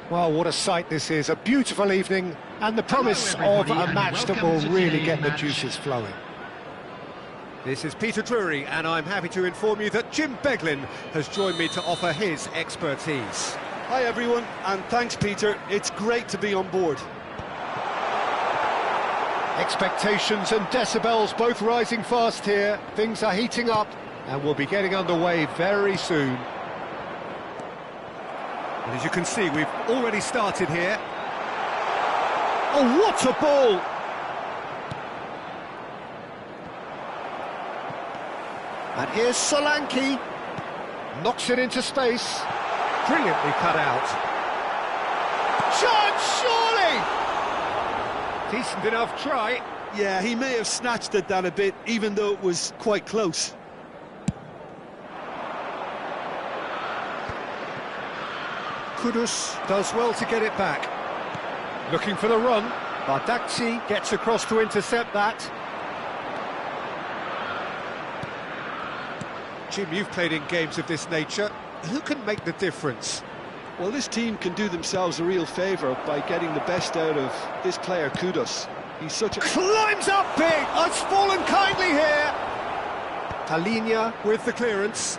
Well, what a sight this is, a beautiful evening, and the promise of a match that will really get the juices flowing. This is Peter Drury, and I'm happy to inform you that Jim Beglin has joined me to offer his expertise. Hi everyone, and thanks Peter, it's great to be on board. Expectations and decibels both rising fast here, things are heating up, and we'll be getting underway very soon. And as you can see, we've already started here. Oh, what a ball! And here's Solanke. Knocks it into space. Brilliantly cut out. Chance, surely! Decent enough try. Yeah, he may have snatched at that a bit, even though it was quite close. Kudus does well to get it back. Looking for the run. Bardakci gets across to intercept that. Jim, you've played in games of this nature. Who can make the difference? Well, this team can do themselves a real favour by getting the best out of this player, Kudus. He's such a... Climbs up big! It's fallen kindly here! Talinia with the clearance.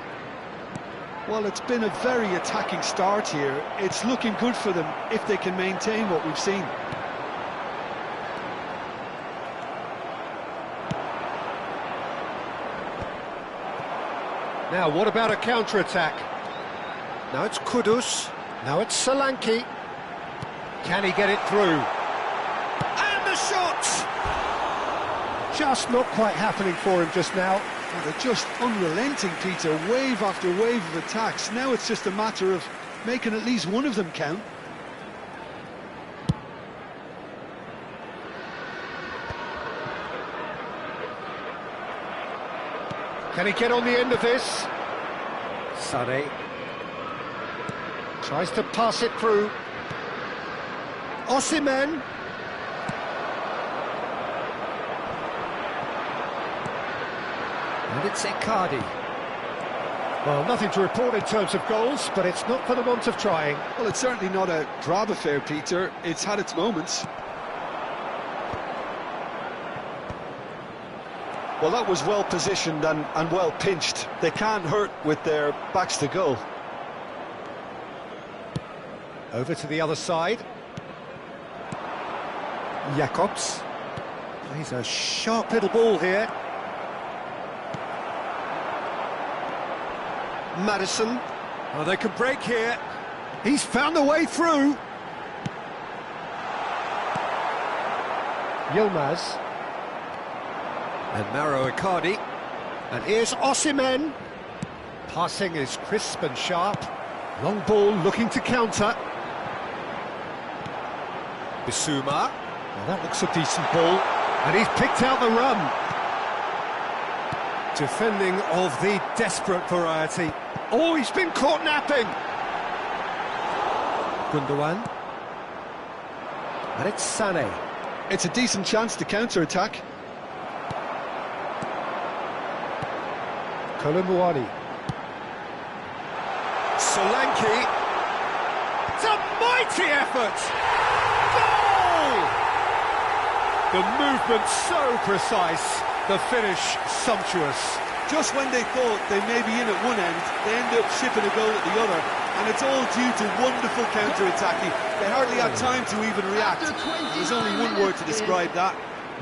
Well, it's been a very attacking start here. It's looking good for them if they can maintain what we've seen. Now, what about a counter-attack? Now it's Kudus. Now it's Solanke. Can he get it through? And the shot! Just not quite happening for him just now. Well, they're just unrelenting, Peter. Wave after wave of attacks. Now it's just a matter of making at least one of them count. Can he get on the end of this? Sade tries to pass it through. Osimhen. And it's Icardi. Well, nothing to report in terms of goals, but it's not for the want of trying. Well, it's certainly not a drab affair, Peter. It's had its moments. Well, that was well positioned and well pinched. They can't hurt with their backs to goal. Over to the other side. Jacobs. Plays a sharp little ball here. Madison. Oh, they can break here. He's found a way through. Yilmaz. And Mauro Icardi. And here's Osimhen. Passing is crisp and sharp. Long ball looking to counter. Bissouma. Well, that looks a decent ball. And he's picked out the run. Defending of the desperate variety. Oh, he's been caught napping. Gundogan. And it's Sané. It's a decent chance to counter-attack. Kolumuani. Solanke. It's a mighty effort! Goal! The movement so precise, the finish sumptuous. Just when they thought they may be in at one end, they end up shipping a goal at the other, and it's all due to wonderful counter-attacking. They hardly had time to even react. There's only one word to describe that: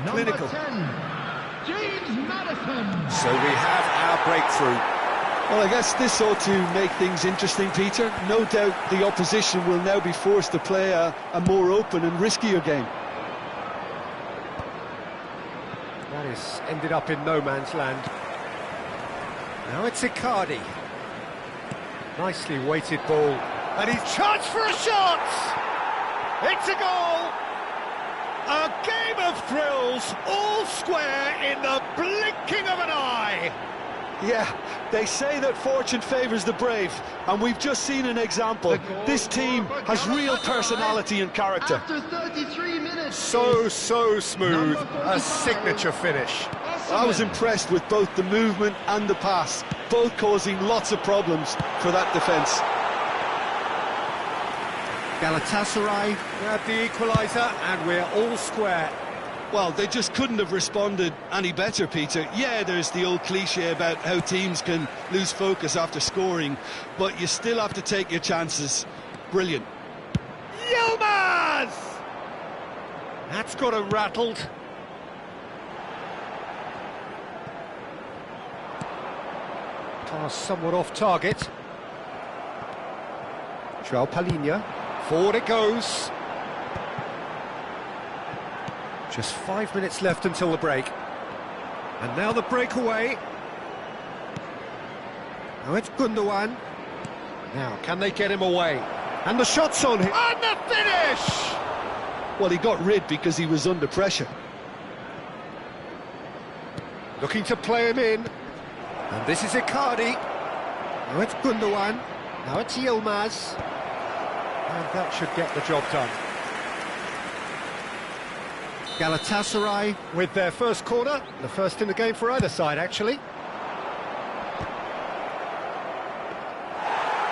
clinical. So we have our breakthrough. Well, I guess this ought to make things interesting, Peter. No doubt the opposition will now be forced to play a more open and riskier game. That is ended up in no man's land. Now it's Icardi. Nicely weighted ball. And he's charged for a shot! It's a goal! A game of thrills, all square in the blinking of an eye! Yeah, they say that fortune favours the brave, and we've just seen an example. This team has real personality and character. After 33 minutes. So smooth, a signature finish. I was impressed with both the movement and the pass, both causing lots of problems for that defence. Galatasaray grab the equaliser, and we're all square. Well, they just couldn't have responded any better, Peter. Yeah, there's the old cliche about how teams can lose focus after scoring, but you still have to take your chances. Brilliant. Yilmaz! That's got him rattled. Pass somewhat off target. João Palhinha. Forward it goes. Just 5 minutes left until the break. And now the breakaway. Now it's Gundogan. Now, can they get him away? And the shot's on him. And the finish! Well, he got rid because he was under pressure. Looking to play him in. And this is Icardi. Now it's Gundogan. Now it's Yilmaz. And that should get the job done. Galatasaray with their first corner. The first in the game for either side, actually.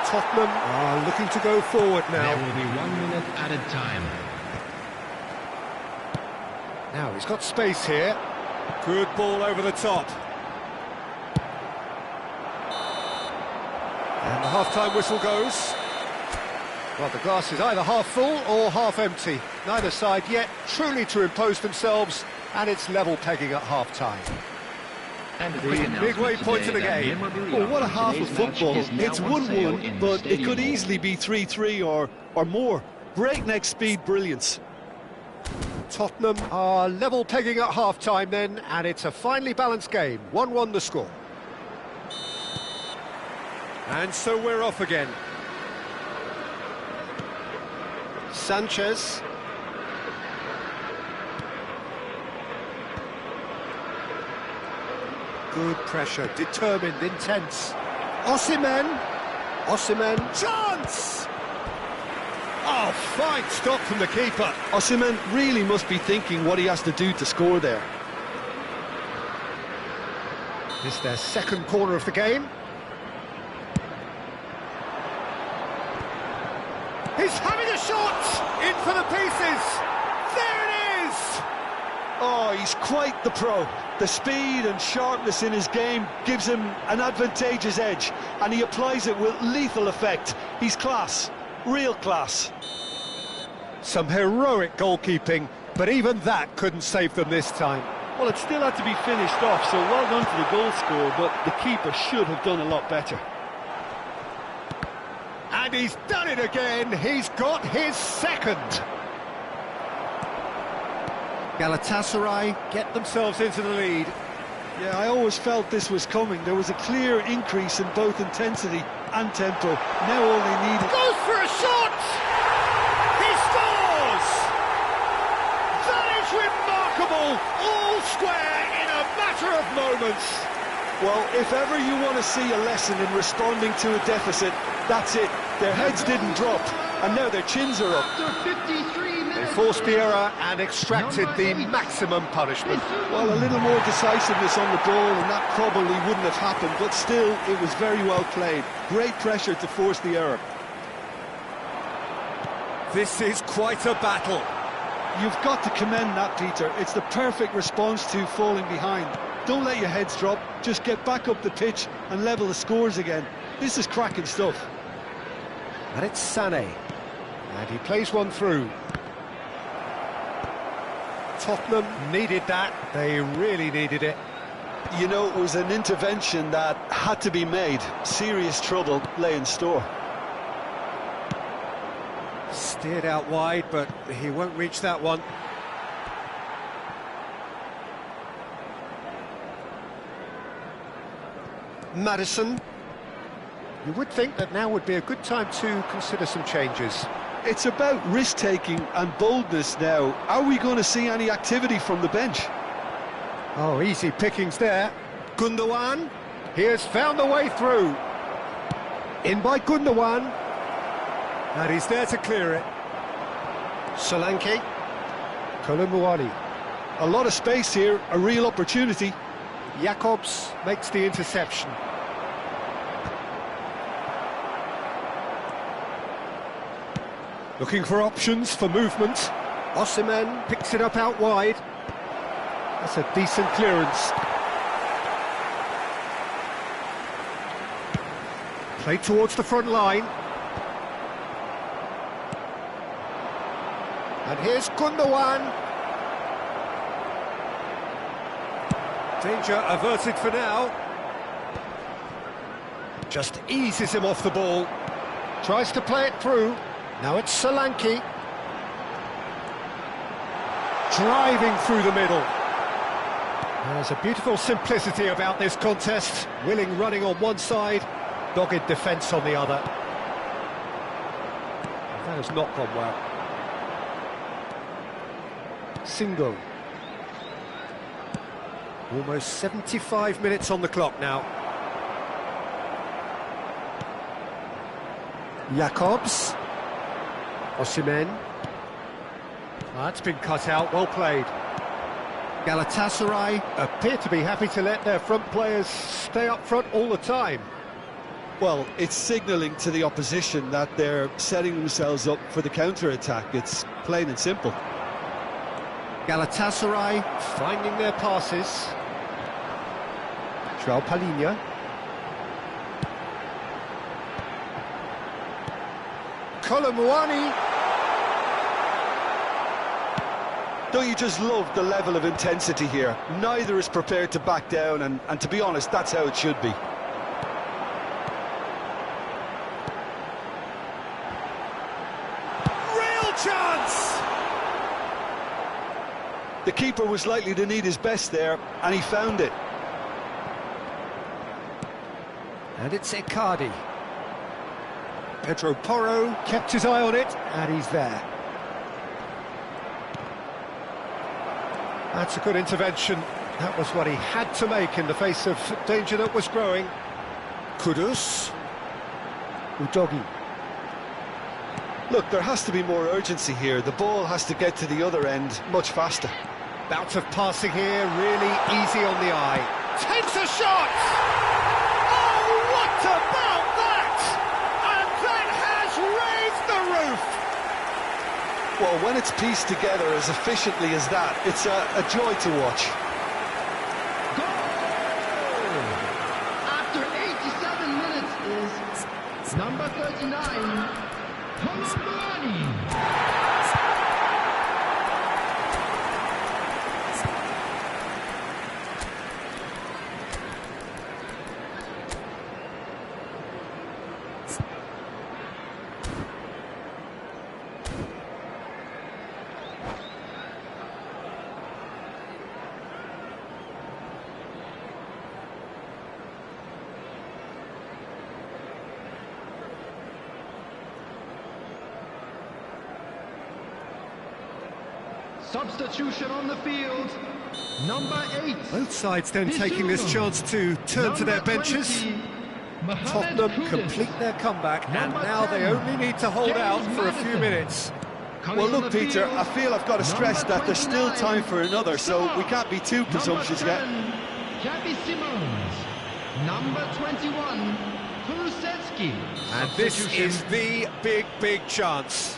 Tottenham are looking to go forward now. There will be 1 minute added time. Now he's got space here. Good ball over the top. And the half-time whistle goes. Well, the glass is either half full or half empty. Neither side yet truly to impose themselves, and it's level pegging at half-time. And The big waypoint of the game. Well, what a half of football. It's 1-1, but it could easily be 3-3 or more. Breakneck speed brilliance. Tottenham are level pegging at half-time then, and it's a finely balanced game. 1-1 the score. And so we're off again. Sanchez. Good pressure, determined, intense. Osimhen. Chance! Oh, fine stop from the keeper. Osimhen really must be thinking what he has to do to score there. This is their second corner of the game. He's having a shot! In for the pieces! There it is! Oh, he's quite the pro. The speed and sharpness in his game gives him an advantageous edge, and he applies it with lethal effect. He's class, real class. Some heroic goalkeeping, but even that couldn't save them this time. Well, it still had to be finished off, so well done for the goal scorer, but the keeper should have done a lot better. And he's done it again. He's got his second. Galatasaray get themselves into the lead. Yeah, I always felt this was coming. There was a clear increase in both intensity and tempo. Now all they need is... Goes for a shot! He scores! That is remarkable! All square in a matter of moments. Well, if ever you want to see a lesson in responding to a deficit, that's it. Their heads didn't drop, and now their chins are up. They forced the error and extracted the maximum punishment. Well, a little more decisiveness on the ball, and that probably wouldn't have happened, but still, it was very well played. Great pressure to force the error. This is quite a battle. You've got to commend that, Peter. It's the perfect response to falling behind. Don't let your heads drop, just get back up the pitch and level the scores again. This is cracking stuff. And it's Sané. And he plays one through. Tottenham needed that. They really needed it. You know, it was an intervention that had to be made. Serious trouble lay in store. Steered out wide, but he won't reach that one. Maddison. You would think that now would be a good time to consider some changes. It's about risk-taking and boldness now. Are we going to see any activity from the bench? Oh, easy pickings there. Gundogan, he has found the way through. In by Gundogan. And he's there to clear it. Solanke. Kolumuani. A lot of space here, a real opportunity. Jacobs makes the interception. Looking for options for movement. Osimhen picks it up out wide. That's a decent clearance. Played towards the front line. And here's Gundogan. Danger averted for now. Just eases him off the ball. Tries to play it through. Now it's Solanke. Driving through the middle. There's a beautiful simplicity about this contest. Willing running on one side, dogged defence on the other. That has not gone well. Single. Almost 75 minutes on the clock now. Jakobs. Osimhen. That's been cut out, well played. Galatasaray appear to be happy to let their front players stay up front all the time. Well, it's signalling to the opposition that they're setting themselves up for the counter-attack. It's plain and simple. Galatasaray finding their passes. João Palhinha. Colomwani. Don't you just love the level of intensity here? Neither is prepared to back down, and to be honest, that's how it should be. Real chance! The keeper was likely to need his best there, and he found it. And it's Icardi. Pedro Porro kept his eye on it, and he's there. That's a good intervention. That was what he had to make in the face of danger that was growing. Kudus. Udogi. Look, there has to be more urgency here. The ball has to get to the other end much faster. Bout of passing here, really easy on the eye. Takes a shot! Oh, what about that? And that has raised the roof! Well, when it's pieced together as efficiently as that, it's a joy to watch. Goal! After 87 minutes is number 39, Konami. Substitution on the field, number 8. Both sides then taking this chance to turn to their benches. Tottenham complete their comeback, and now they only need to hold out for a few minutes. Well, look, Peter, I feel I've got to stress that there's still time for another, so we can't be too presumptuous yet. Number 21, Kulusevski. And this is the big chance.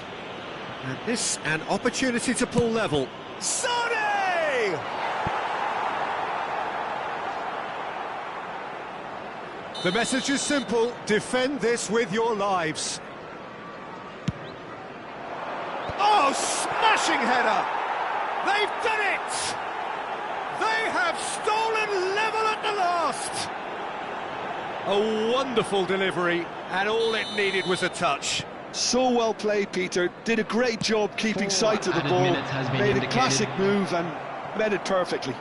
And this, an opportunity to pull level. Sane! The message is simple, defend this with your lives. Oh, smashing header! They've done it! They have stolen level at the last! A wonderful delivery, and all it needed was a touch. So well played, Peter. Did a great job keeping sight of the ball. Made a classic move and met it perfectly.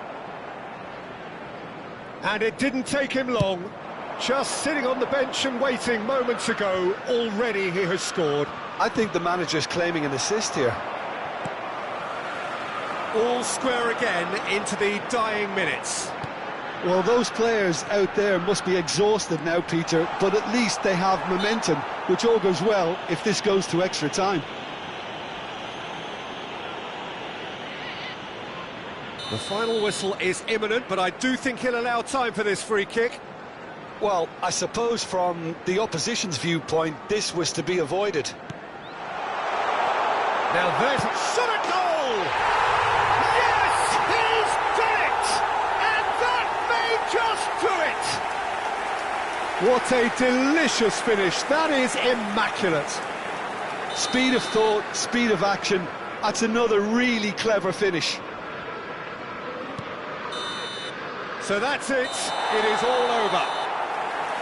And it didn't take him long. Just sitting on the bench and waiting moments ago, already he has scored. I think the manager's claiming an assist here. All square again into the dying minutes. Well, those players out there must be exhausted now, Peter, but at least they have momentum, which all goes well if this goes to extra time. The final whistle is imminent, but I do think he'll allow time for this free kick. Well, I suppose from the opposition's viewpoint, this was to be avoided. Now there's a shot at goal! Yes, he's done it! And that may just do it! What a delicious finish. That is immaculate. Speed of thought, speed of action. That's another really clever finish. So that's it. It is all over.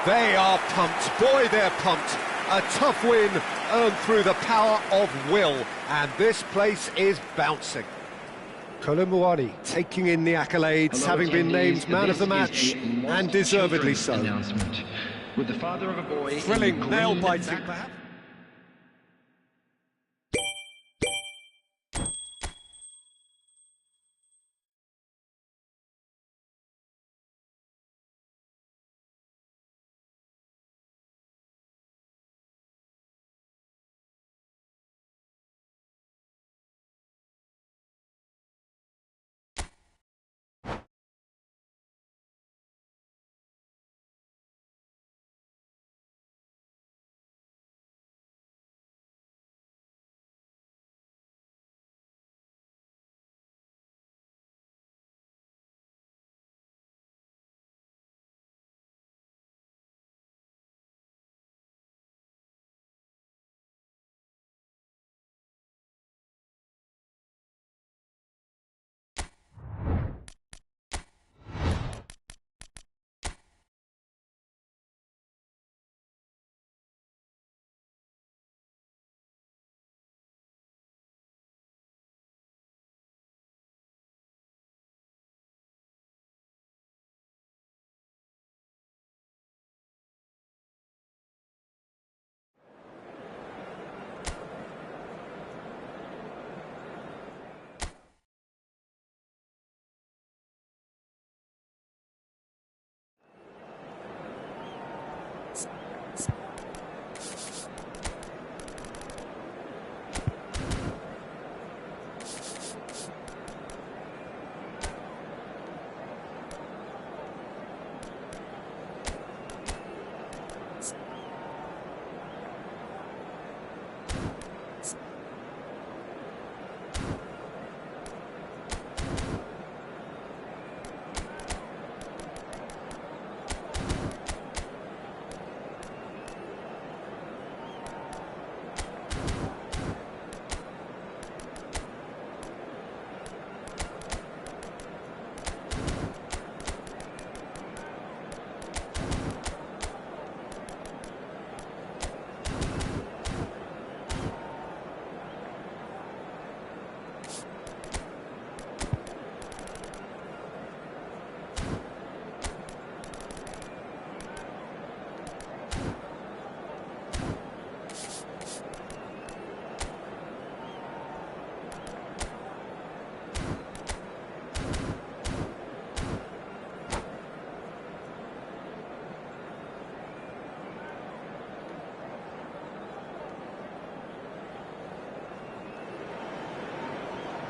They are pumped. Boy, they're pumped. A tough win earned through the power of will. And this place is bouncing. Kolumuani taking in the accolades, having been named man of the match, and deservedly so. With the father of a boy. Thrilling, nail-biting, perhaps.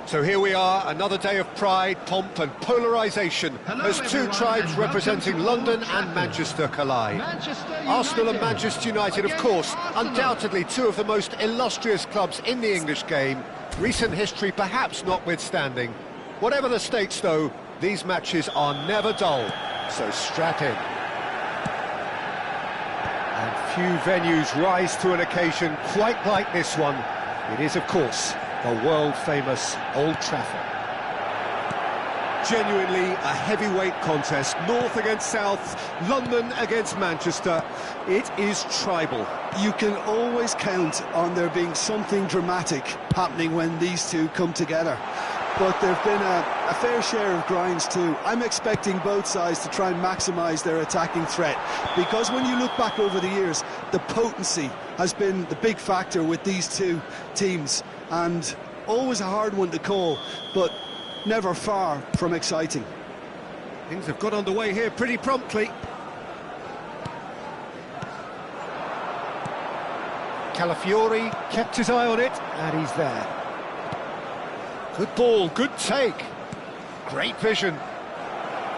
So here we are, another day of pride, pomp and polarisation as two tribes representing London and Manchester collide. Arsenal and Manchester United, of course, undoubtedly two of the most illustrious clubs in the English game, recent history perhaps notwithstanding. Whatever the stakes, though, these matches are never dull, so strap in. And few venues rise to an occasion quite like this one. It is, of course, the world-famous Old Trafford. Genuinely a heavyweight contest, North against South, London against Manchester. It is tribal. You can always count on there being something dramatic happening when these two come together. But there have been a fair share of grinds too. I'm expecting both sides to try and maximise their attacking threat, because when you look back over the years, the potency has been the big factor with these two teams, and always a hard one to call, but never far from exciting. Things have got underway here pretty promptly. Calafiori kept his eye on it, and he's there. Good ball, good take. Great vision.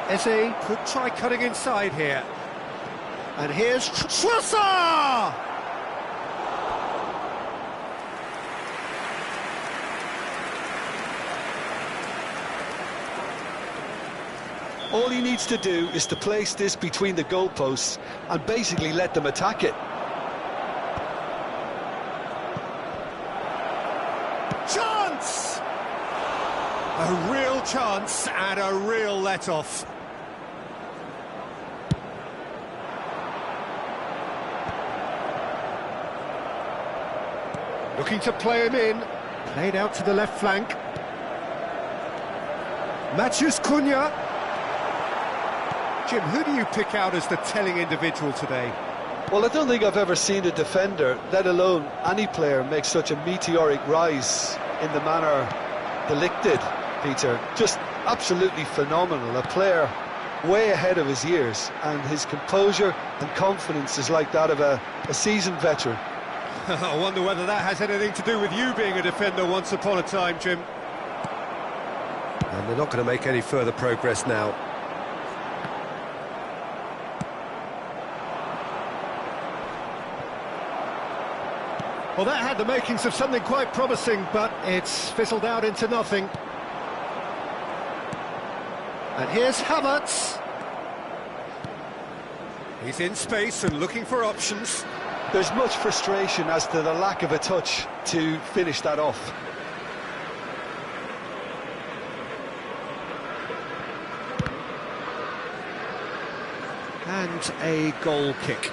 Eze could try cutting inside here. And here's Trossard! All he needs to do is to place this between the goalposts and basically let them attack it. Chance! A real chance and a real let-off. Looking to play him in. Played out to the left flank. Matthews Cunha. Jim, who do you pick out as the telling individual today? Well, I don't think I've ever seen a defender, let alone any player, make such a meteoric rise in the manner the Lick did, Peter. Just absolutely phenomenal. A player way ahead of his years, and his composure and confidence is like that of a seasoned veteran. I wonder whether that has anything to do with you being a defender once upon a time, Jim. And they're not going to make any further progress now. Well, that had the makings of something quite promising, but it's fizzled out into nothing. And here's Havertz. He's in space and looking for options. There's much frustration as to the lack of a touch to finish that off. And a goal kick.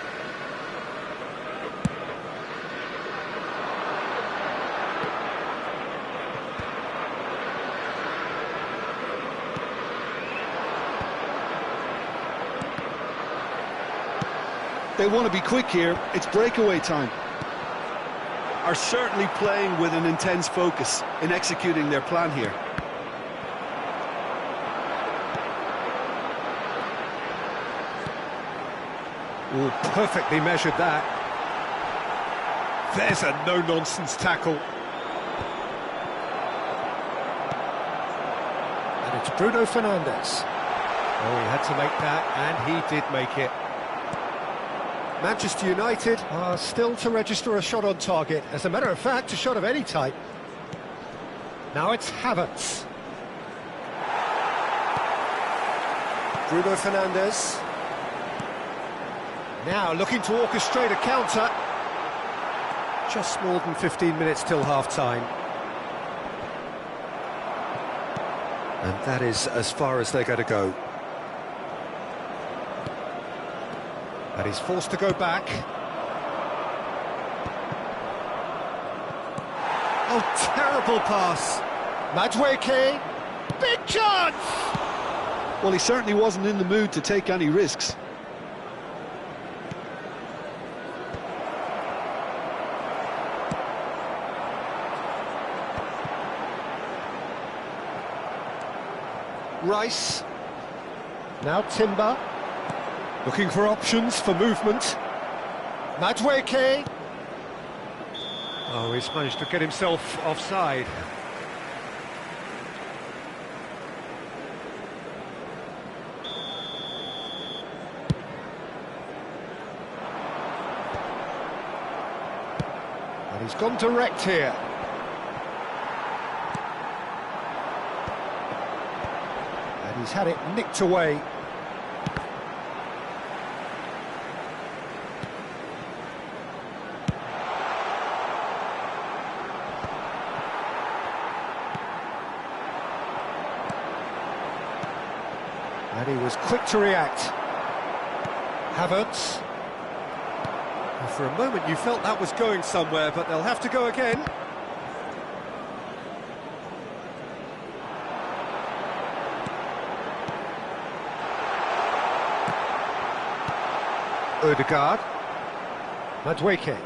They want to be quick here. It's breakaway time. Are certainly playing with an intense focus in executing their plan here. Oh, perfectly measured that. There's a no-nonsense tackle. And it's Bruno Fernandes. Oh, he had to make that, and he did make it. Manchester United are still to register a shot on target. As a matter of fact, a shot of any type. Now it's Havertz. Bruno Fernandes. Now looking to orchestrate a counter. Just more than 15 minutes till half-time. And that is as far as they're going to go. And he's forced to go back. Oh, terrible pass. Madueke. Big chance! Well, he certainly wasn't in the mood to take any risks. Rice. Now Timber. Looking for options for movement. Madueke. Oh, he's managed to get himself offside. And he's gone direct here. And he's had it nicked away. And he was quick to react. Havertz. Well, for a moment you felt that was going somewhere, but they'll have to go again. Odegaard. Madueke.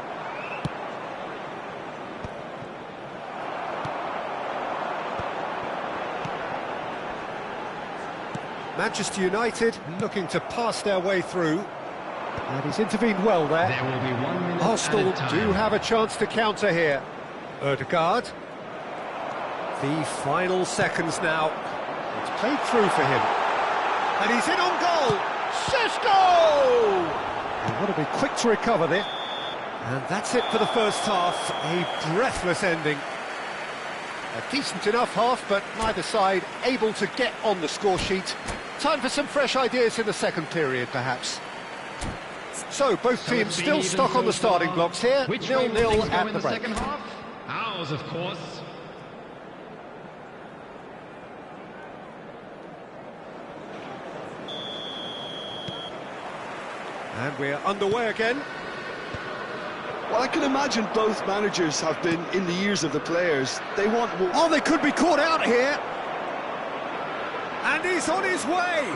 Manchester United looking to pass their way through. And he's intervened well there. There will be 1 minute Arsenal at a time. do have a chance to counter here. Odegaard. The final seconds now. It's played through for him. And he's in on goal. Šeško! They want to be quick to recover this. And that's it for the first half. A breathless ending. A decent enough half, but neither side able to get on the score sheet. Time for some fresh ideas in the second period, perhaps. So, both teams still stuck on the starting blocks here, 0-0 at the break. Second half? Ours, of course. And we're underway again. Well, I can imagine both managers have been in the ears of the players. They want more. Oh, they could be caught out here. And he's on his way.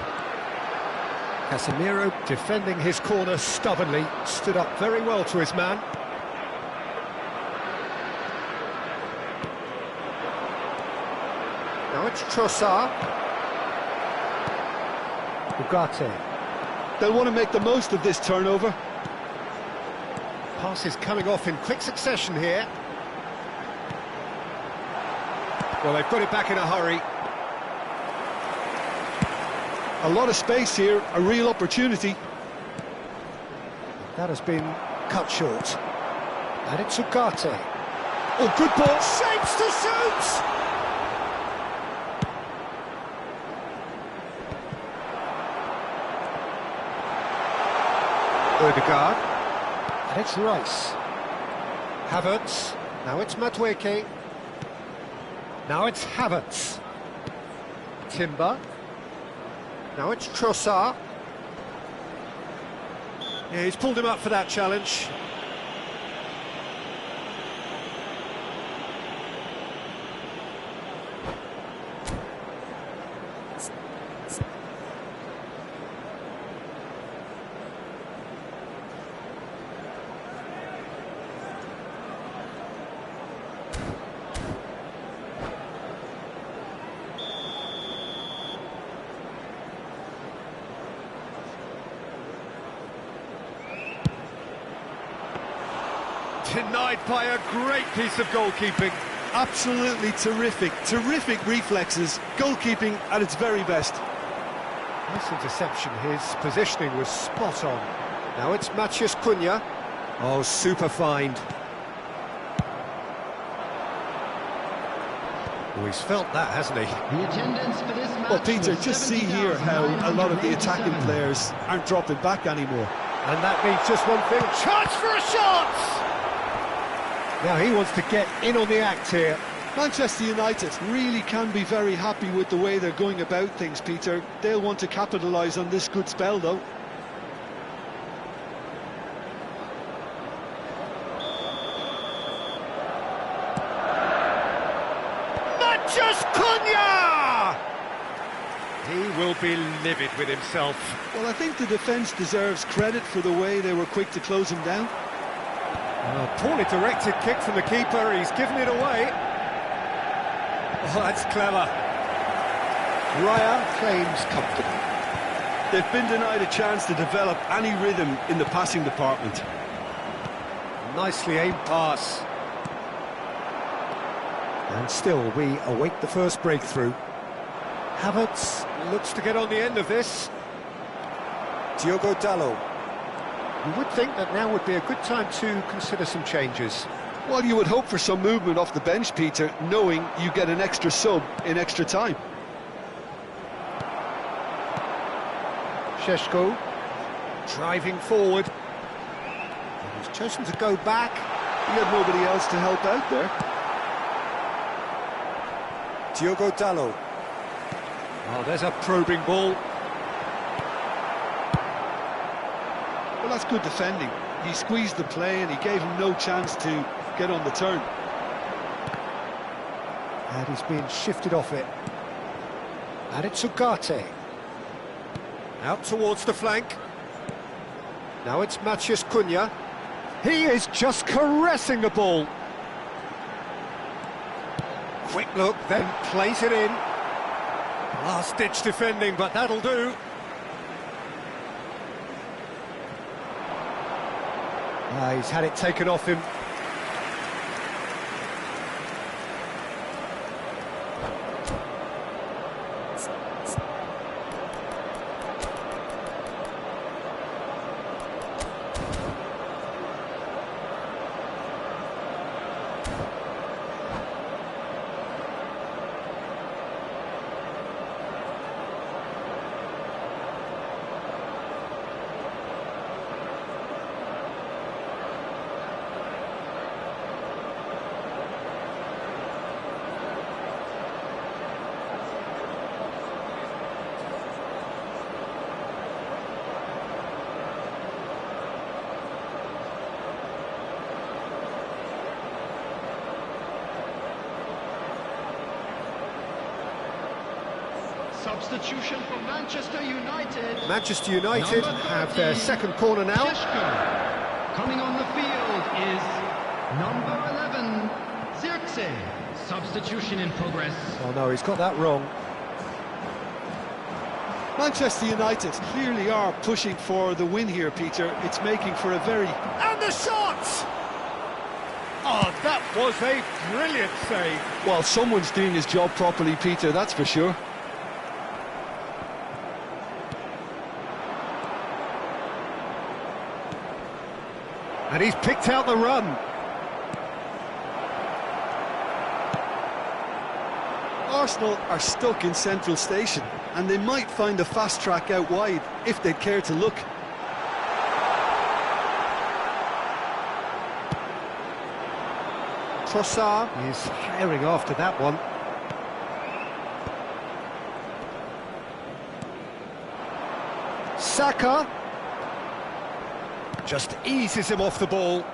Casemiro defending his corner stubbornly, stood up very well to his man. Now it's Trossard. Ugarte. They'll want to make the most of this turnover. Passes coming off in quick succession here. Well, they've got it back in a hurry. A lot of space here, a real opportunity. That has been cut short. And it's Ugarte. Oh, good ball. Shapes to shoot! Odegaard. And it's Rice. Havertz. Now it's Madueke. Now it's Havertz. Timber. Now it's Trossard. Yeah, he's pulled him up for that challenge. Denied by a great piece of goalkeeping. Absolutely terrific, terrific reflexes. Goalkeeping at its very best. Nice interception, his positioning was spot on. Now it's Matheus Cunha. Oh, super find. Oh, he's felt that, hasn't he? The attendance for this match. Well, Peter, was just see here how a lot of the attacking 70,987. players aren't dropping back anymore. And that means just one thing. Chance for a shot! Now he wants to get in on the act here. Manchester United really can be very happy with the way they're going about things, Peter. They'll want to capitalise on this good spell, though. Matheus Cunha! He will be livid with himself. Well, I think the defence deserves credit for the way they were quick to close him down. Oh, poorly directed kick from the keeper, he's given it away. Oh, that's clever. Raya claims comfortably. They've been denied a chance to develop any rhythm in the passing department. Nicely aimed pass. And still, we await the first breakthrough. Havertz looks to get on the end of this. Diogo Dalot. You would think that now would be a good time to consider some changes. Well, you would hope for some movement off the bench, Peter, knowing you get an extra sub in extra time. Šeško driving forward. He's chosen to go back. He had nobody else to help out there. Diogo Dalot. Oh, there's a probing ball. Well, that's good defending. He squeezed the play and he gave him no chance to get on the turn. And he's being shifted off it. And it's Ugarte. Out towards the flank. Now it's Matheus Cunha. He is just caressing the ball. Quick look, then plays it in. Last-ditch defending, but that'll do. He's had it taken off him. Substitution for Manchester United. Manchester United Number have their 30, second corner now. Peskaki. Coming on the field is number 11, Zirkzee. Substitution in progress. Oh no, he's got that wrong. Manchester United clearly are pushing for the win here, Peter. It's making for a very... And the shot! Oh, that was a brilliant save. Well, someone's doing his job properly, Peter, that's for sure. And he's picked out the run. Arsenal are stuck in central station, and they might find a fast track out wide if they'd care to look. Trossard is herring after that one. Saka just eases him off the ball.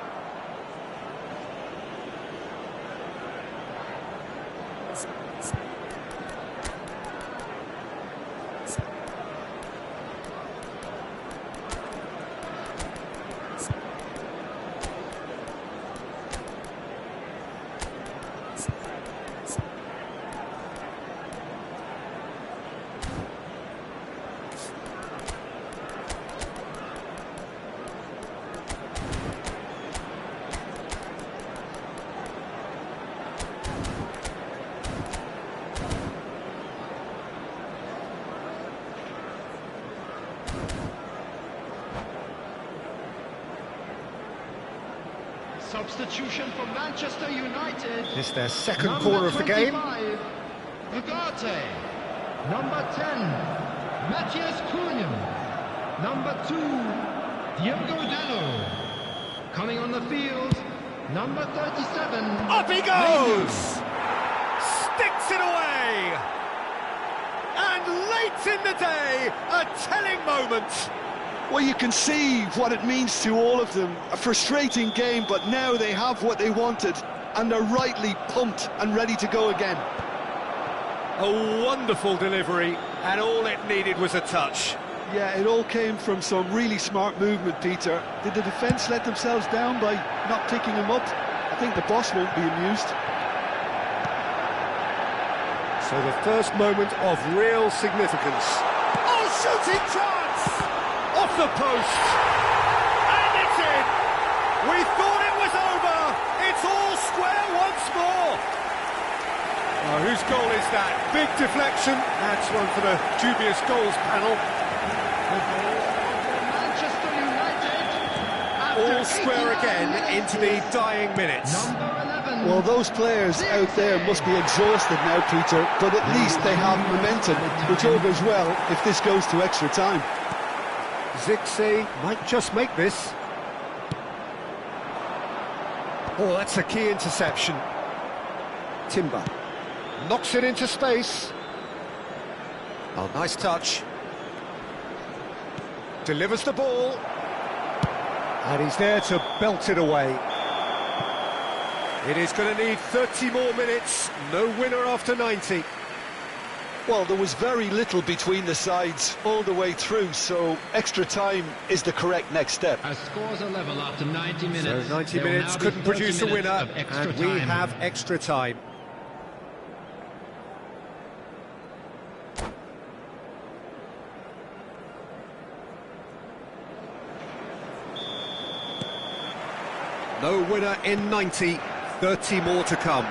Substitution for Manchester United. This is their second Number corner of the game. 25, Ugarte. Number 10, Matthias Cunha. Number 2, Diogo Dalot. Coming on the field, number 37. Up he goes! Sticks it away! And late in the day, a telling moment. Well, you can see what it means to all of them. A frustrating game, but now they have what they wanted, and they're rightly pumped and ready to go again. A wonderful delivery, and all it needed was a touch. Yeah, it all came from some really smart movement, Peter. Did the defence let themselves down by not picking him up? I think the boss won't be amused. So the first moment of real significance. Oh, shooting chance! Off the post! And it's in! We thought it was over! It's all square once more! Oh, whose goal is that? Big deflection. That's one for the dubious goals panel. Manchester United. All square again into the dying minutes. Number 11. Well, those players out there must be exhausted now, Peter, but at least they have momentum, which all goes well if this goes to extra time. Zirkzee might just make this. Oh, that's a key interception. Timber knocks it into space. Oh, nice touch. Delivers the ball. And he's there to belt it away. It is going to need 30 more minutes. No winner after 90. Well, there was very little between the sides all the way through, so extra time is the correct next step. As scores are level after 90 minutes. So 90 there will minutes now be couldn't 30 produce a minutes winner, of extra and we time. have extra time. No winner in 90, 30 more to come.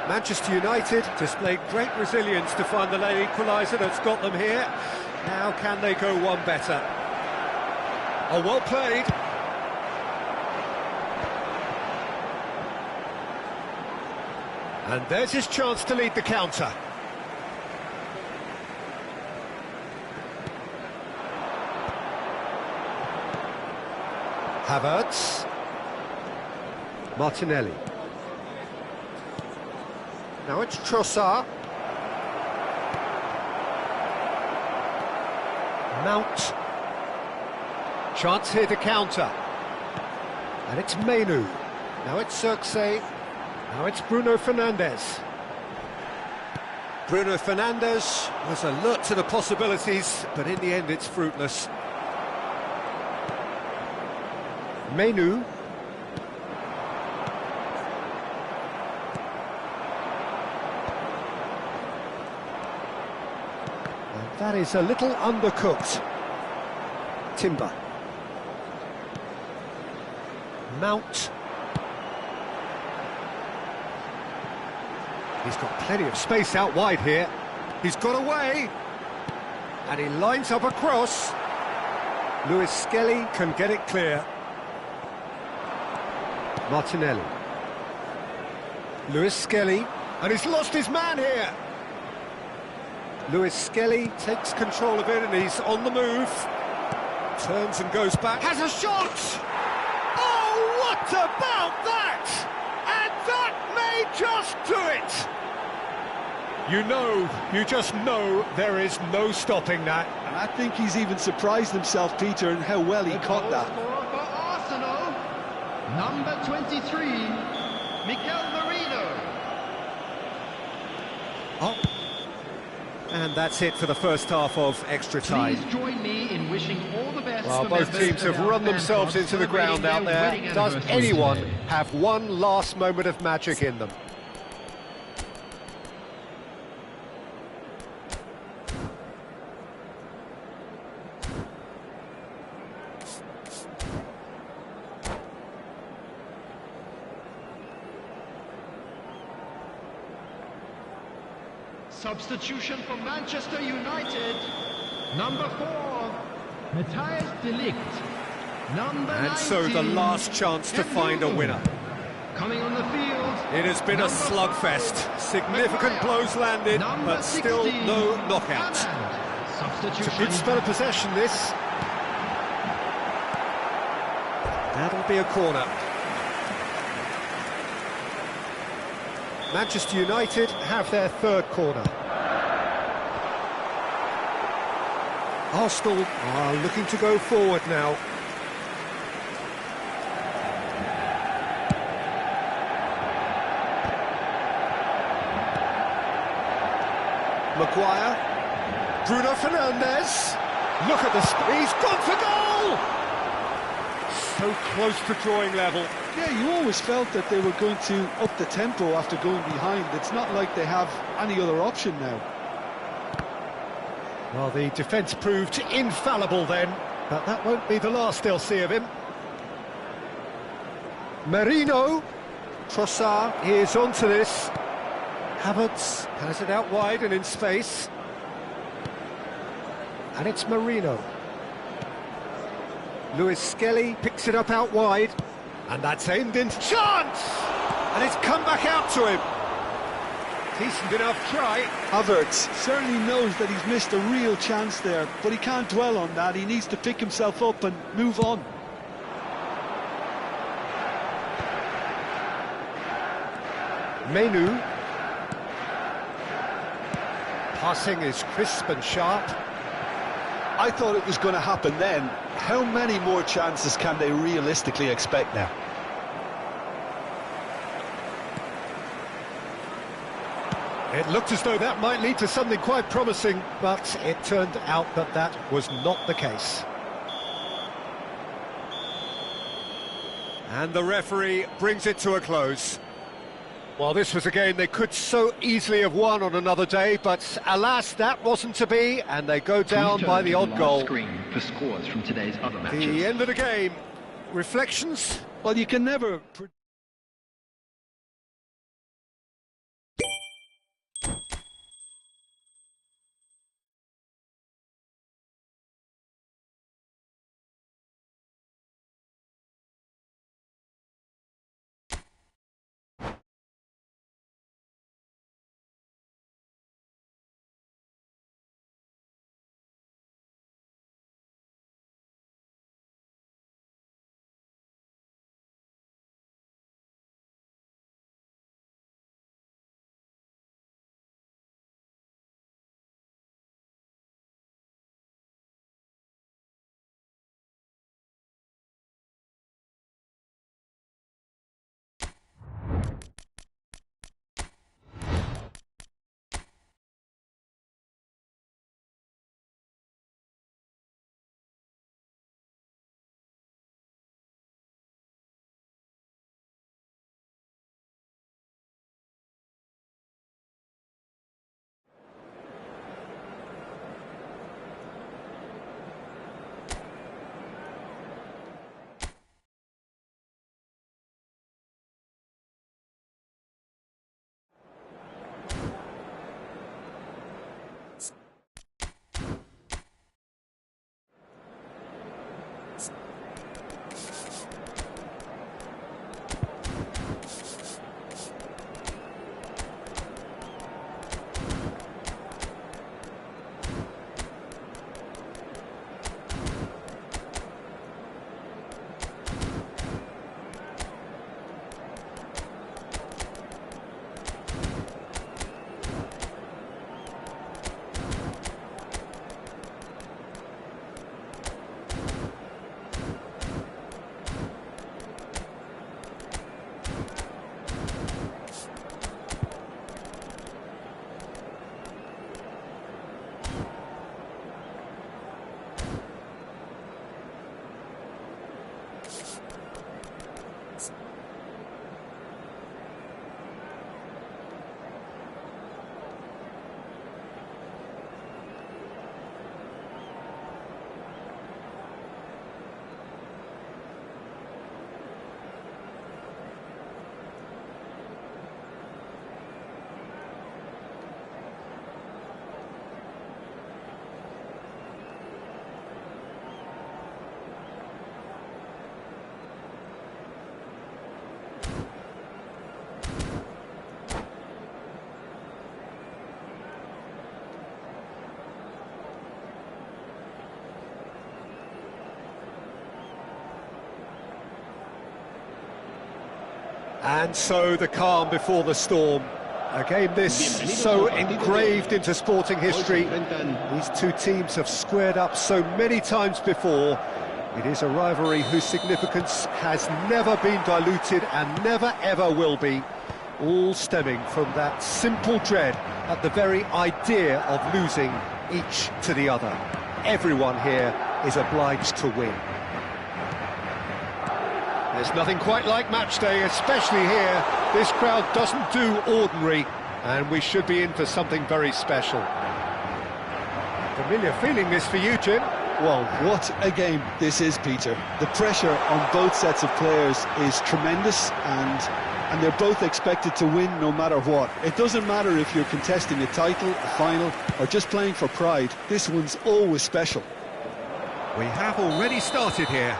Manchester United displayed great resilience to find the late equaliser that's got them here. Now can they go one better? Oh, well played. And there's his chance to lead the counter. Havertz. Martinelli. Now it's Trossard. Mount. Chance here to counter. And it's Mainu. Now it's Zirkzee. Now it's Bruno Fernandes. Bruno Fernandes was alert to the possibilities, but in the end it's fruitless. Menu. And that is a little undercooked. Timber. Mount. He's got plenty of space out wide here. He's got away. And he lines up across. Lewis Skelly can get it clear. Martinelli. Lewis Skelly. And he's lost his man here. Lewis Skelly takes control of it and he's on the move. Turns and goes back. Has a shot! Oh, what about that? And that may just do it! You just know there is no stopping that. And I think he's even surprised himself, Peter, in how well he caught that. For Arsenal, number 23, Mikel Merino. Oh. And that's it for the first half of extra time. Please join me in wishing all the best. Well, both teams have run themselves into the ground out there. Does anyone have one last moment of magic in them? Substitution for Manchester United. Number 4, Matthias de Ligt. Number 19. And so the last chance to find a winner. Coming on the field. It has been a slugfest. Significant blows landed, but still no knockout. Substitution. It's a good spell of possession, this. That'll be a corner. Manchester United have their third corner. Arsenal are looking to go forward now. Maguire. Bruno Fernandes. Look at this. He's gone for goal! So close to drawing level. Yeah, you always felt that they were going to up the tempo after going behind. It's not like they have any other option now. Well, the defence proved infallible then, but that won't be the last they'll see of him. Merino. Trossard is onto this. Havertz has it out wide and in space. And it's Merino. Lewis Skelly picks it up out wide. And that's aimed in. Chance! And it's come back out to him. Decent enough try. Havertz certainly knows that he's missed a real chance there, but he can't dwell on that. He needs to pick himself up and move on. Menu. Passing is crisp and sharp. I thought it was going to happen then. How many more chances can they realistically expect now? It looked as though that might lead to something quite promising, but it turned out that that was not the case. And the referee brings it to a close. Well, this was a game they could so easily have won on another day, but alas, that wasn't to be, and they go down by the odd goal. Screen for scores from today's other matches. The end of the game. Reflections? Well, you can never... And so the calm before the storm. A game this so engraved into sporting history. These two teams have squared up so many times before. It is a rivalry whose significance has never been diluted and never ever will be. All stemming from that simple dread at the very idea of losing each to the other. Everyone here is obliged to win. There's nothing quite like match day, especially here. This crowd doesn't do ordinary, and we should be in for something very special. Familiar feeling this for you, Jim? Well, what a game this is, Peter. The pressure on both sets of players is tremendous, and they're both expected to win no matter what. It doesn't matter if you're contesting a title, a final, or just playing for pride. This one's always special. We have already started here.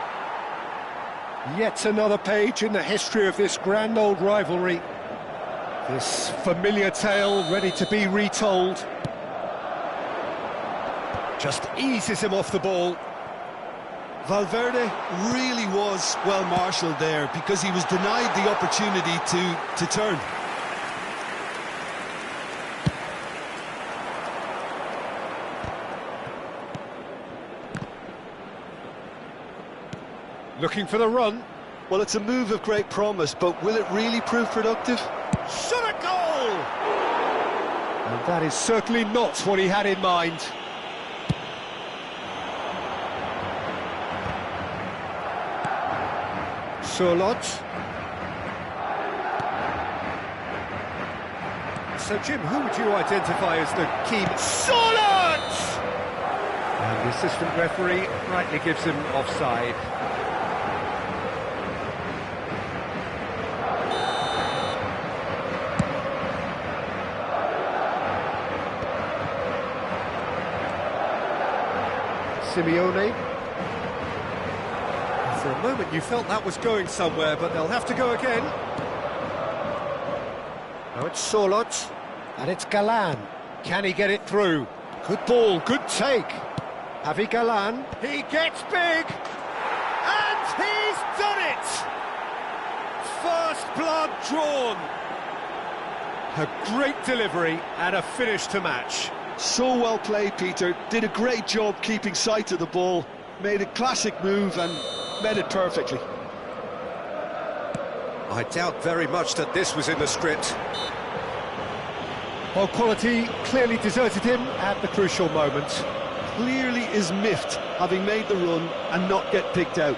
Yet another page in the history of this grand old rivalry. This familiar tale ready to be retold. Just eases him off the ball. Valverde really was well marshalled there because he was denied the opportunity to turn. Looking for the run. Well, it's a move of great promise, but will it really prove productive? Shot a goal! And that is certainly not what he had in mind. Surlot. So, Jim, who would you identify as the key... Surlot! And the assistant referee rightly gives him offside. Simeone. For a moment you felt that was going somewhere, but they'll have to go again. Now it's Surlot, and it's Galan. Can he get it through? Good ball, good take. Javi Galan, he gets big, and he's done it! First blood drawn. A great delivery and a finish to match. So well played, Peter. Did a great job keeping sight of the ball. Made a classic move and met it perfectly. I doubt very much that this was in the script. Well, quality clearly deserted him at the crucial moment. Clearly is miffed, having made the run and not get picked out.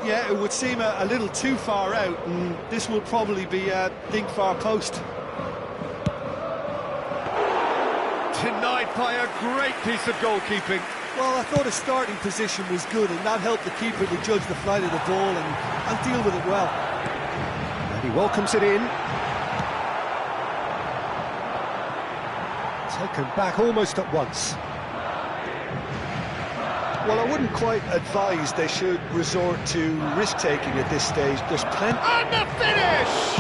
Yeah, it would seem a little too far out, and this will probably be a think far post. Denied by a great piece of goalkeeping. Well, I thought his starting position was good, and that helped the keeper to judge the flight of the ball and deal with it well. And he welcomes it in. Taken back almost at once. Well, I wouldn't quite advise they should resort to risk-taking at this stage. There's plenty... And the finish!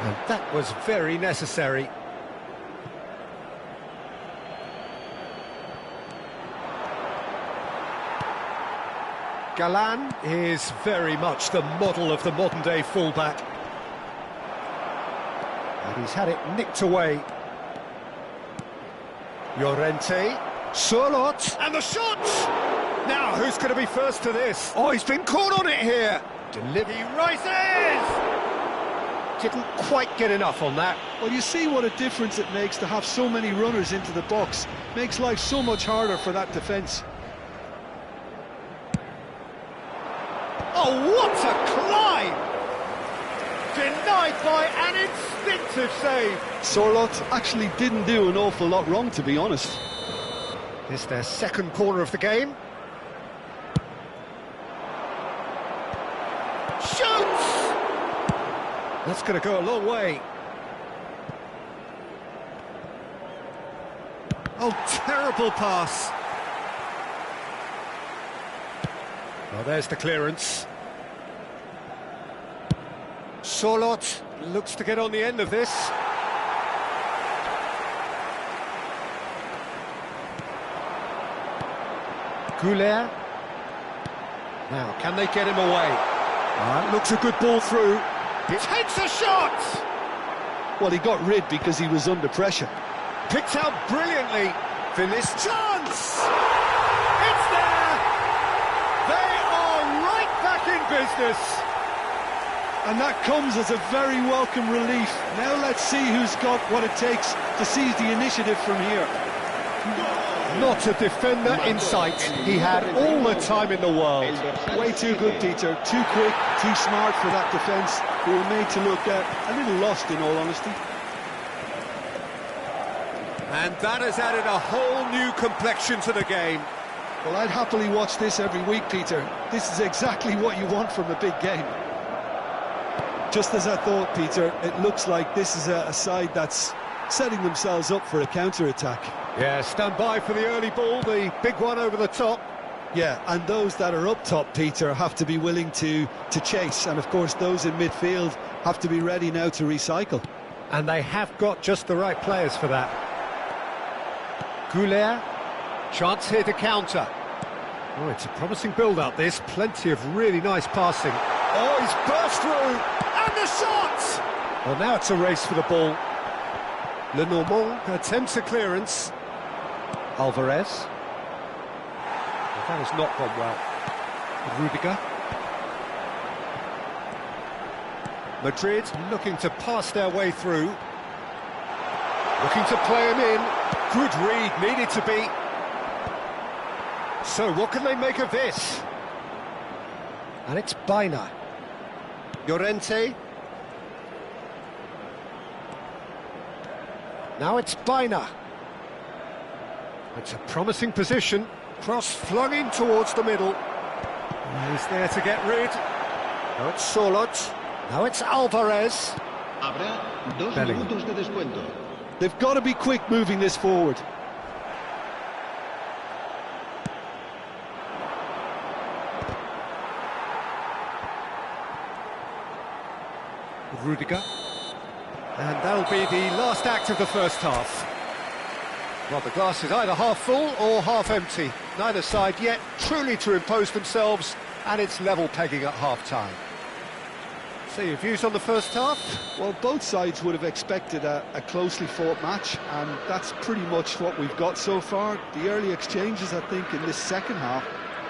And that was very necessary. Galan is very much the model of the modern-day fullback. And he's had it nicked away. Llorente, Surlot, and the shot! Now, who's going to be first to this? Oh, he's been caught on it here. He rises! Didn't quite get enough on that. Well, you see what a difference it makes to have so many runners into the box. Makes life so much harder for that defence. Oh, what a climb! Denied by an instinctive save. Surlot actually didn't do an awful lot wrong, to be honest. It's their second corner of the game. Shoots! That's going to go a long way. Oh, terrible pass. Well, there's the clearance. Surlot looks to get on the end of this. Goulet. Now, can they get him away? Looks a good ball through. He takes a shot! Well, he got rid because he was under pressure. Picked out brilliantly. Finished chance! It's there! They are right back in business. And that comes as a very welcome relief. Now let's see who's got what it takes to seize the initiative from here. Not a defender in sight. He had all the time in the world. Way too good, Peter. Too quick, too smart for that defence. They were made to look a little lost, in all honesty. And that has added a whole new complexion to the game. Well, I'd happily watch this every week, Peter. This is exactly what you want from a big game. Just as I thought, Peter, it looks like this is a side that's setting themselves up for a counter-attack. Yeah, stand by for the early ball, the big one over the top. Yeah, and those that are up top, Peter, have to be willing to chase. And, of course, those in midfield have to be ready now to recycle. And they have got just the right players for that. Goulet, chance here to counter. Oh, it's a promising build-up, this. Plenty of really nice passing. Oh, he's burst through! And the shot! Well, now it's a race for the ball. Lenormand attempts a clearance. Alvarez. Well, that has not gone well. Rudiger. Madrid looking to pass their way through. Looking to play him in. Good read, needed to be. So, what can they make of this? And it's Baina. Llorente. Now it's Baina. It's a promising position. Cross flung in towards the middle. He's there to get rid. Now it's Solot. Now it's Alvarez. Habrá 2 Bellingham. minutos de descuento. They've got to be quick moving this forward. Rudiger. And that'll be the last act of the first half. Well, the glass is either half full or half empty. Neither side yet truly to impose themselves, and it's level pegging at half-time. So your views on the first half? Well, both sides would have expected a closely fought match, and that's pretty much what we've got so far. The early exchanges, I think, in this second half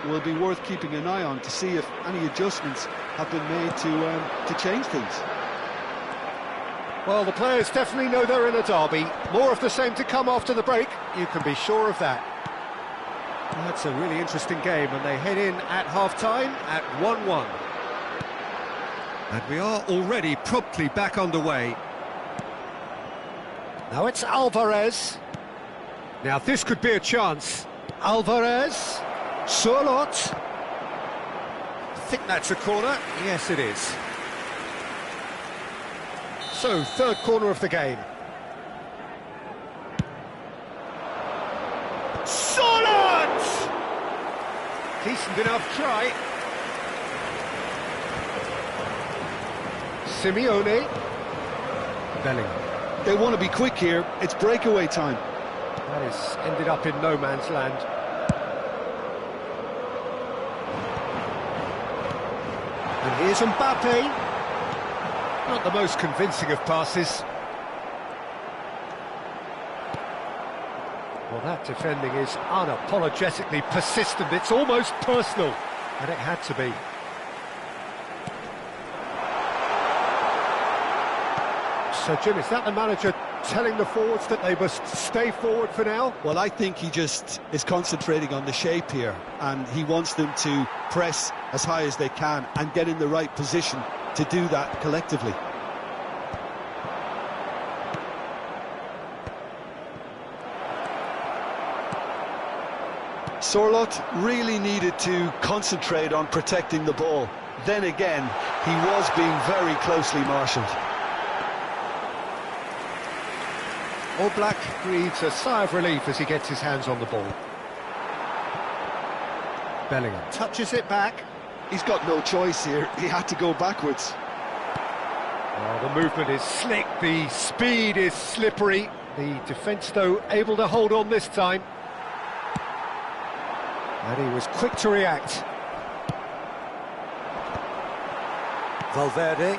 will be worth keeping an eye on to see if any adjustments have been made to change things. Well, the players definitely know they're in a derby. More of the same to come after the break, you can be sure of that. That's a really interesting game, and they head in at half-time at 1-1. And we are already promptly back underway. Now it's Alvarez. Now this could be a chance. Alvarez. Solot. I think that's a corner. Yes, it is. So, third corner of the game. Solid! Decent enough try. Simeone. Bellingham. They want to be quick here. It's breakaway time. That has ended up in no man's land. And here's Mbappe. Not the most convincing of passes. Well, that defending is unapologetically persistent. It's almost personal, and it had to be. So, Jim, is that the manager telling the forwards that they must stay forward for now? Well, I think he just is concentrating on the shape here, and he wants them to press as high as they can and get in the right position to do that collectively. Sorloth really needed to concentrate on protecting the ball. Then again, he was being very closely marshalled. Oblak breathes a sigh of relief as he gets his hands on the ball. Bellingham touches it back. He's got no choice here. He had to go backwards. Oh, the movement is slick, the speed is slippery. The defence, though, able to hold on this time. And he was quick to react. Valverde.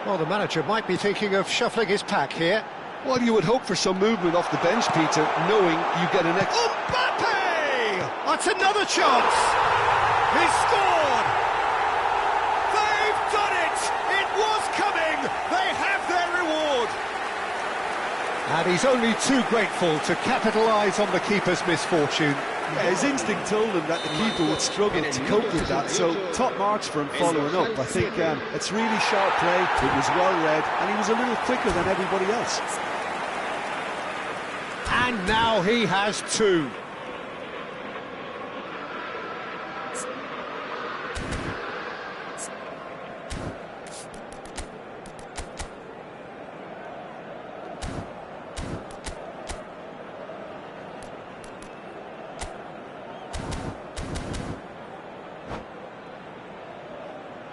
Well, the manager might be thinking of shuffling his pack here. Well, you would hope for some movement off the bench, Peter, knowing you get an extra... Mbappe! That's another chance! He's scored! They've done it! It was coming! They have their reward! And he's only too grateful to capitalise on the keeper's misfortune. Yeah, his instinct told him that the keeper would struggle to cope with that, so top marks for him following up. I think it's really sharp play, it was well read, and he was a little quicker than everybody else. And now he has two.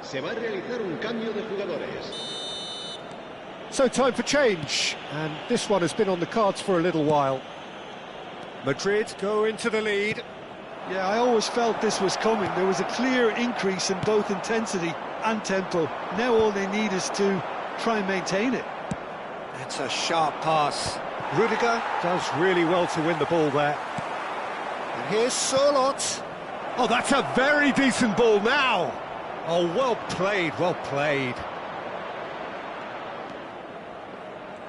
Se va a realizar un cambio de jugadores. So time for change, and this one has been on the cards for a little while. Madrid go into the lead. Yeah, I always felt this was coming. There was a clear increase in both intensity and tempo. Now all they need is to try and maintain it. That's a sharp pass. Rudiger does really well to win the ball there. And here's Sorloth. Oh, that's a very decent ball now. Oh, well played, well played.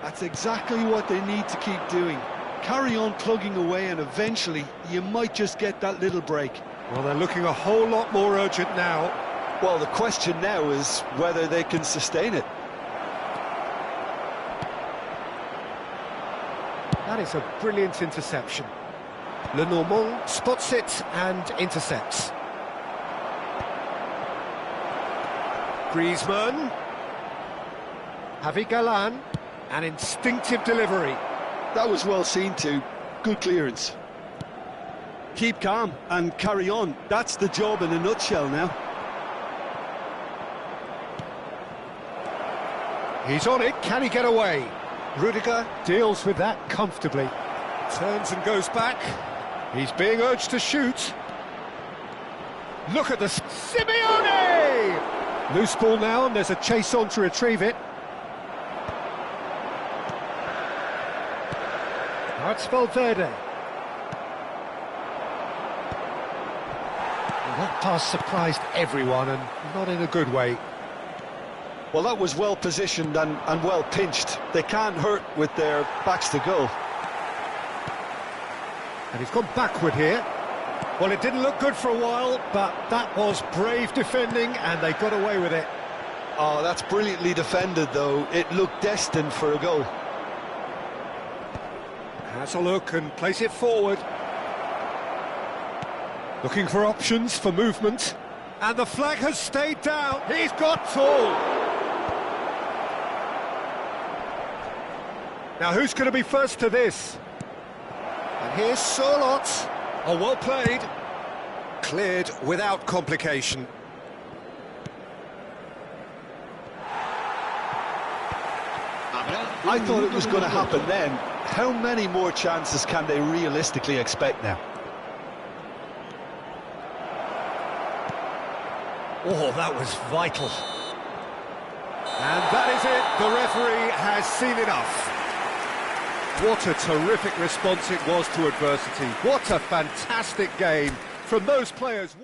That's exactly what they need to keep doing. Carry on plugging away and eventually you might just get that little break. Well, they're looking a whole lot more urgent now. Well, the question now is whether they can sustain it. That is a brilliant interception. Lenormand spots it and intercepts. Griezmann. Javi Galan. An instinctive delivery. That was well seen too. Good clearance. Keep calm and carry on. That's the job in a nutshell now. He's on it. Can he get away? Rudiger deals with that comfortably. Turns and goes back. He's being urged to shoot. Look at the... Simeone! Loose ball now, and there's a chase on to retrieve it. That's Valverde. And that pass surprised everyone, and not in a good way. Well, that was well positioned and well pinched. They can't hurt with their backs to goal. And he's gone backward here. Well, it didn't look good for a while, but that was brave defending, and they got away with it. Oh, that's brilliantly defended, though. It looked destined for a goal. Has a look and plays it forward. Looking for options for movement. And the flag has stayed down. He's got full. Now who's going to be first to this? And here's Sorloth. Oh, well played. Cleared without complication. I thought it was going to happen then. How many more chances can they realistically expect now? Oh, that was vital. And that is it. The referee has seen enough. What a terrific response it was to adversity. What a fantastic game from those players.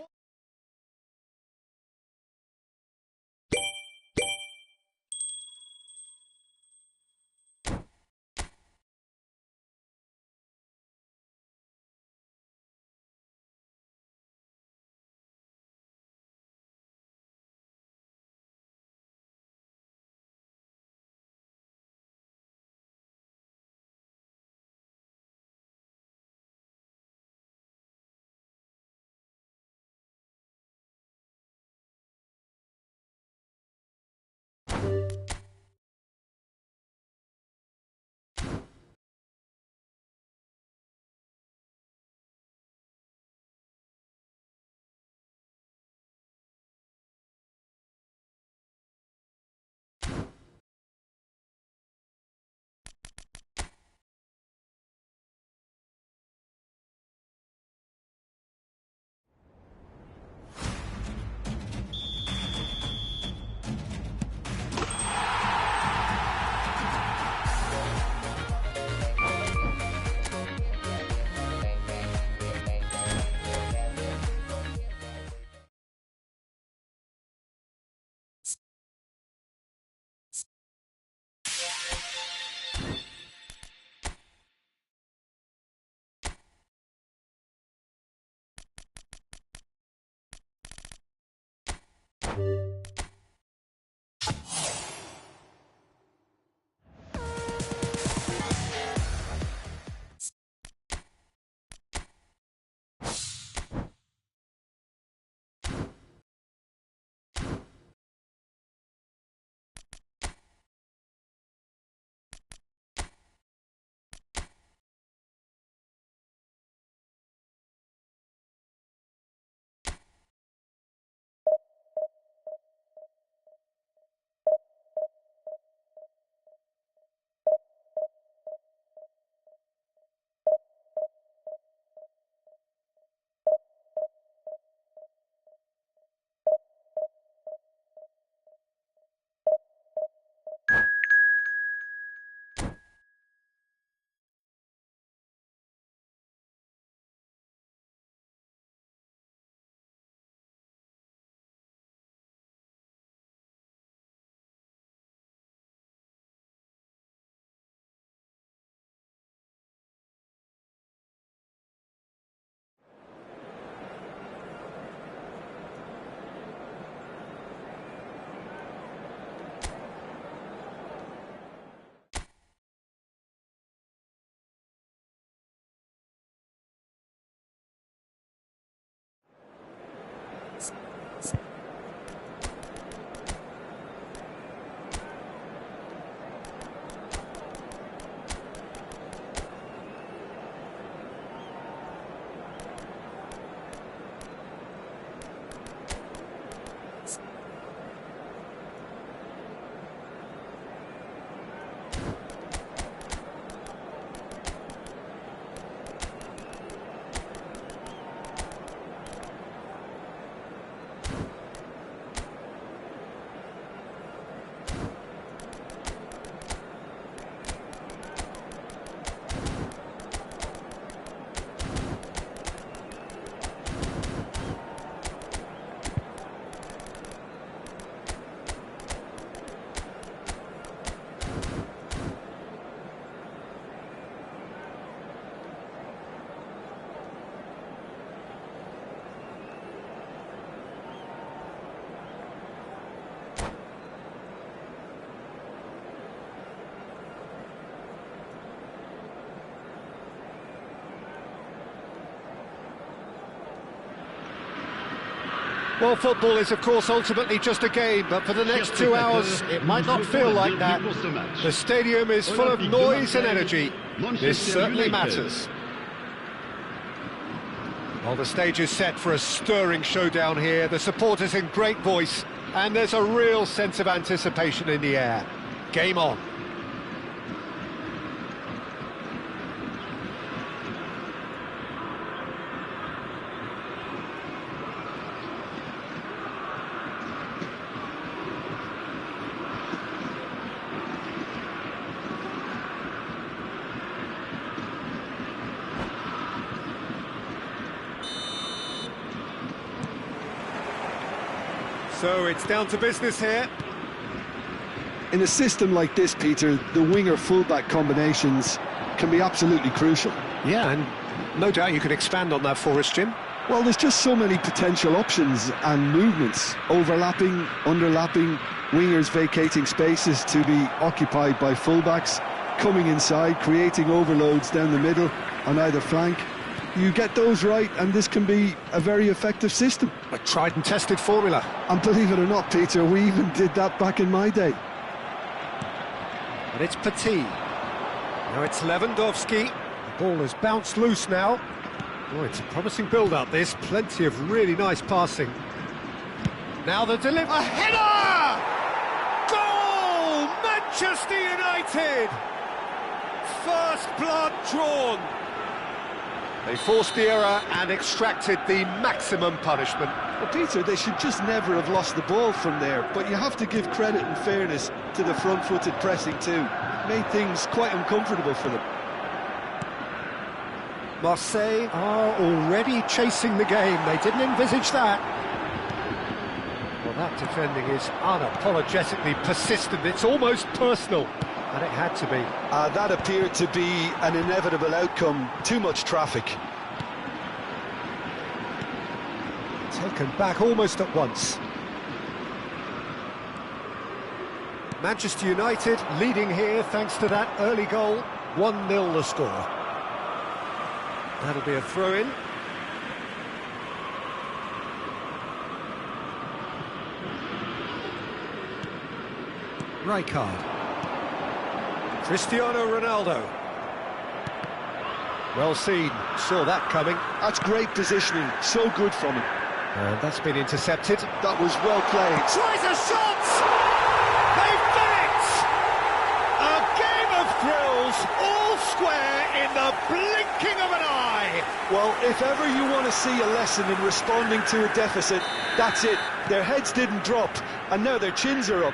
Well, football is, of course, ultimately just a game, but for the next 2 hours, it might not feel like that. The stadium is full of noise and energy. This certainly matters. Well, the stage is set for a stirring showdown here. The supporters in great voice, and there's a real sense of anticipation in the air. Game on. So it's down to business here. In a system like this, Peter, the winger-fullback combinations can be absolutely crucial. Yeah, and no doubt you could expand on that for us, Jim. Well, there's just so many potential options and movements, overlapping, underlapping, wingers vacating spaces to be occupied by fullbacks, coming inside, creating overloads down the middle on either flank. You get those right, and this can be a very effective system. A tried and tested formula. And believe it or not, Peter, we even did that back in my day. And it's Petit. Now it's Lewandowski. The ball has bounced loose now. Oh, it's a promising build-up, this. Plenty of really nice passing. Now the delivery. A header! Goal! Manchester United! First blood drawn. They forced the error and extracted the maximum punishment. Well, Peter, they should just never have lost the ball from there, but you have to give credit and fairness to the front-footed pressing too. Made things quite uncomfortable for them. Marseille are already chasing the game. They didn't envisage that. Well, that defending is unapologetically persistent. It's almost personal. And it had to be. That appeared to be an inevitable outcome. Too much traffic. Taken back almost at once. Manchester United leading here thanks to that early goal. 1-0 the score. That'll be a throw-in. Rijkaard. Cristiano Ronaldo. Well seen, saw that coming. That's great positioning, so good from him. And that's been intercepted. That was well played. Tries a shot! They've done it! A game of thrills, all square in the blinking of an eye! Well, if ever you want to see a lesson in responding to a deficit, that's it. Their heads didn't drop, and now their chins are up.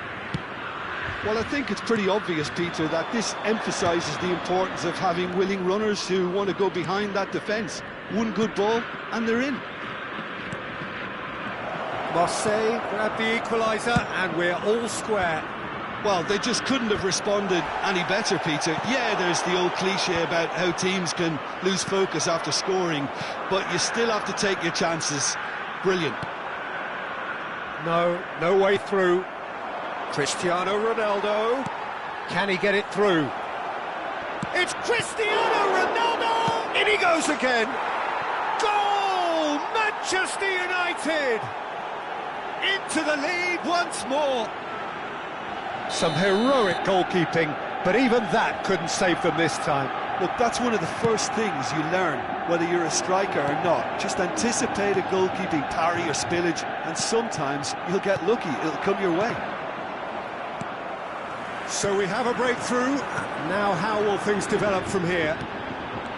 Well, I think it's pretty obvious, Peter, that this emphasises the importance of having willing runners who want to go behind that defence. One good ball, and they're in. Marseille grab the equaliser, and we're all square. Well, they just couldn't have responded any better, Peter. Yeah, there's the old cliche about how teams can lose focus after scoring, but you still have to take your chances. Brilliant. No way through. Cristiano Ronaldo. Can he get it through? It's Cristiano Ronaldo! In he goes again. Goal! Manchester United! Into the lead once more. Some heroic goalkeeping, but even that couldn't save them this time. Look, that's one of the first things you learn, whether you're a striker or not. Just anticipate a goalkeeping parry or spillage, and sometimes you'll get lucky, it'll come your way. So we have a breakthrough. Now how will things develop from here?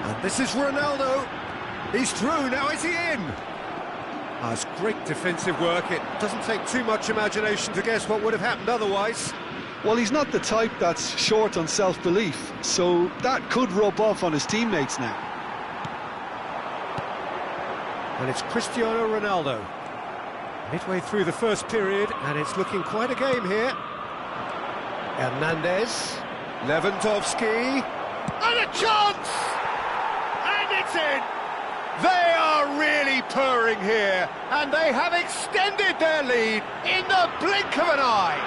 And this is Ronaldo. He's through, now is he in? Oh, it's great defensive work. It doesn't take too much imagination to guess what would have happened otherwise. Well, he's not the type that's short on self-belief, so that could rub off on his teammates now. And it's Cristiano Ronaldo. Midway through the first period, and it's looking quite a game here. Hernandez, Lewandowski, And a chance! And it's in! They are really purring here, and they have extended their lead in the blink of an eye.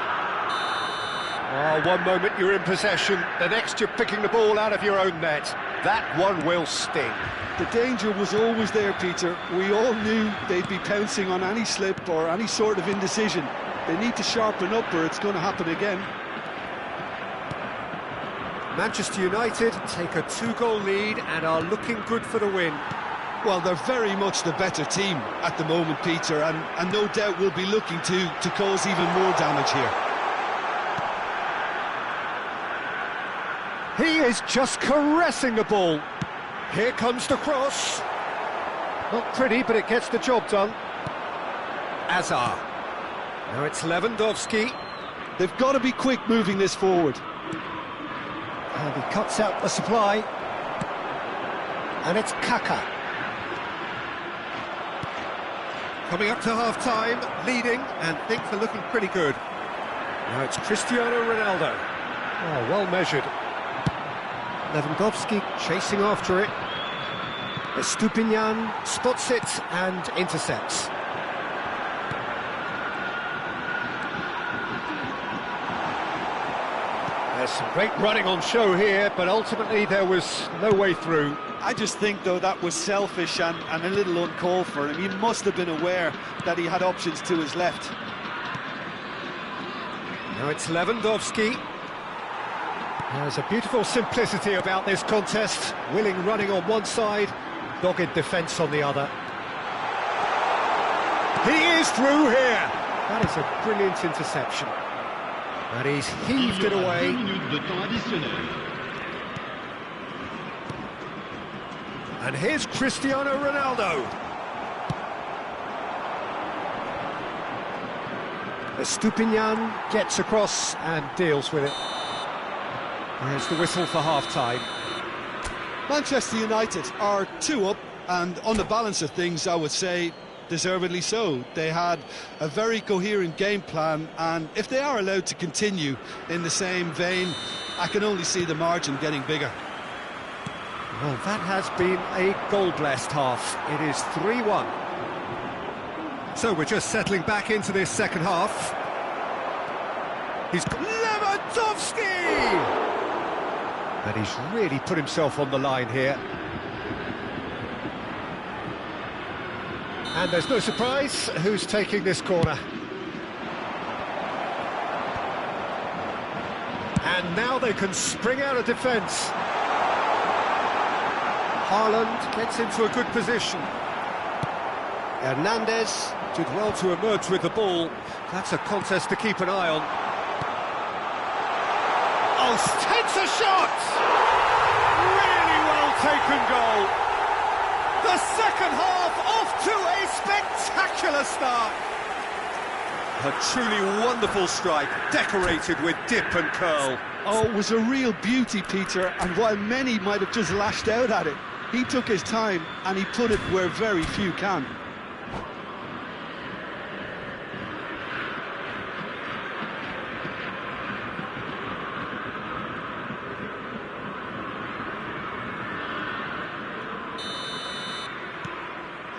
Oh, one moment you're in possession, the next you're picking the ball out of your own net. That one will sting. The danger was always there, Peter. We all knew they'd be pouncing on any slip or any sort of indecision. They need to sharpen up or it's going to happen again. Manchester United take a 2-goal lead and are looking good for the win. Well, they're very much the better team at the moment, Peter, and no doubt will be looking to cause even more damage here. He is just caressing the ball. Here comes the cross. Not pretty, but it gets the job done. Azar. Now it's Lewandowski. They've got to be quick moving this forward. And he cuts out the supply. And it's KAKI. Coming up to half-time, leading, and things are looking pretty good. Now it's Cristiano Ronaldo. Oh, well measured. Lewandowski chasing after it. Estupinian spots it and intercepts. There's some great running on show here, but ultimately there was no way through. I just think, though, that was selfish and a little uncalled for him. He must have been aware that he had options to his left. Now it's Lewandowski. There's a beautiful simplicity about this contest. Willing running on one side, dogged defence on the other. He is through here. That is a brilliant interception. And he's heaved it away. And here's Cristiano Ronaldo. Estupinian gets across and deals with it. There's the whistle for half-time. Manchester United are 2 up, and on the balance of things, I would say deservedly so. They had a very coherent game plan, and if they are allowed to continue in the same vein, I can only see the margin getting bigger. Well, that has been a goal-blessed half. It is 3-1. So we're just settling back into this second half. He's got Lewandowski! Lewandowski! And he's really put himself on the line here. And there's no surprise who's taking this corner. And now they can spring out of defence. Haaland gets into a good position. Hernandez did well to emerge with the ball. That's a contest to keep an eye on. Oh, takes a shot! Really well taken goal. The second half off to a spectacular start. A truly wonderful strike, decorated with dip and curl. Oh, it was a real beauty, Peter, and while many might have just lashed out at it, he took his time and he put it where very few can.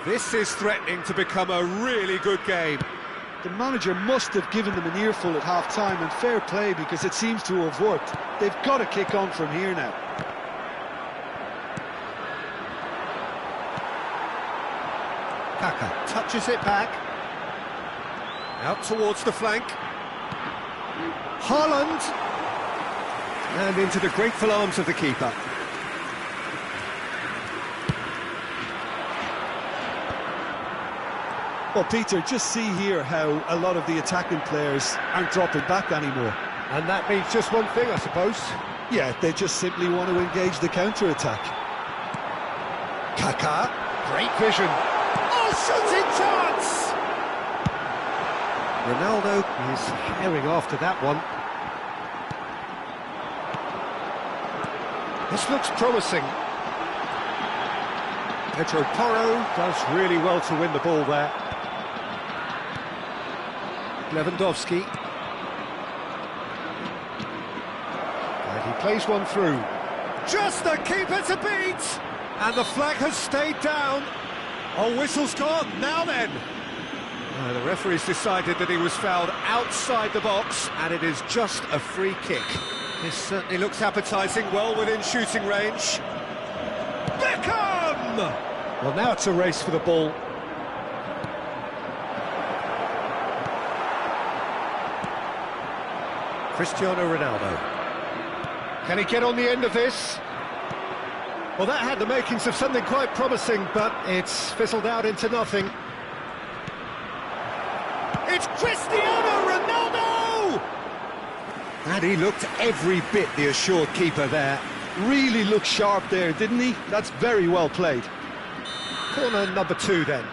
This is threatening to become a really good game. The manager must have given them an earful at half-time, and fair play because it seems to have worked. They've got to kick on from here now. KAKI touches it back. Out towards the flank. Haaland! And into the grateful arms of the keeper. Well, Peter, just see here how a lot of the attacking players aren't dropping back anymore. And that means just one thing, I suppose. Yeah, they just simply want to engage the counter-attack. KAKI, great vision. Oh, shooting chance! Ronaldo is herring after that one. This looks promising. Pedro Porro does really well to win the ball there. Lewandowski. And he plays one through. Just the keeper to beat! And the flag has stayed down. Oh, whistle's gone. Now then. The referee's decided that he was fouled outside the box, and it is just a free kick. This certainly looks appetising, well within shooting range. Beckham! Well, now it's a race for the ball. Cristiano Ronaldo. Can he get on the end of this? Well, that had the makings of something quite promising, but it's fizzled out into nothing. It's Cristiano Ronaldo! And he looked every bit the assured keeper there. Really looked sharp there, didn't he? That's very well played. Corner number 2 then.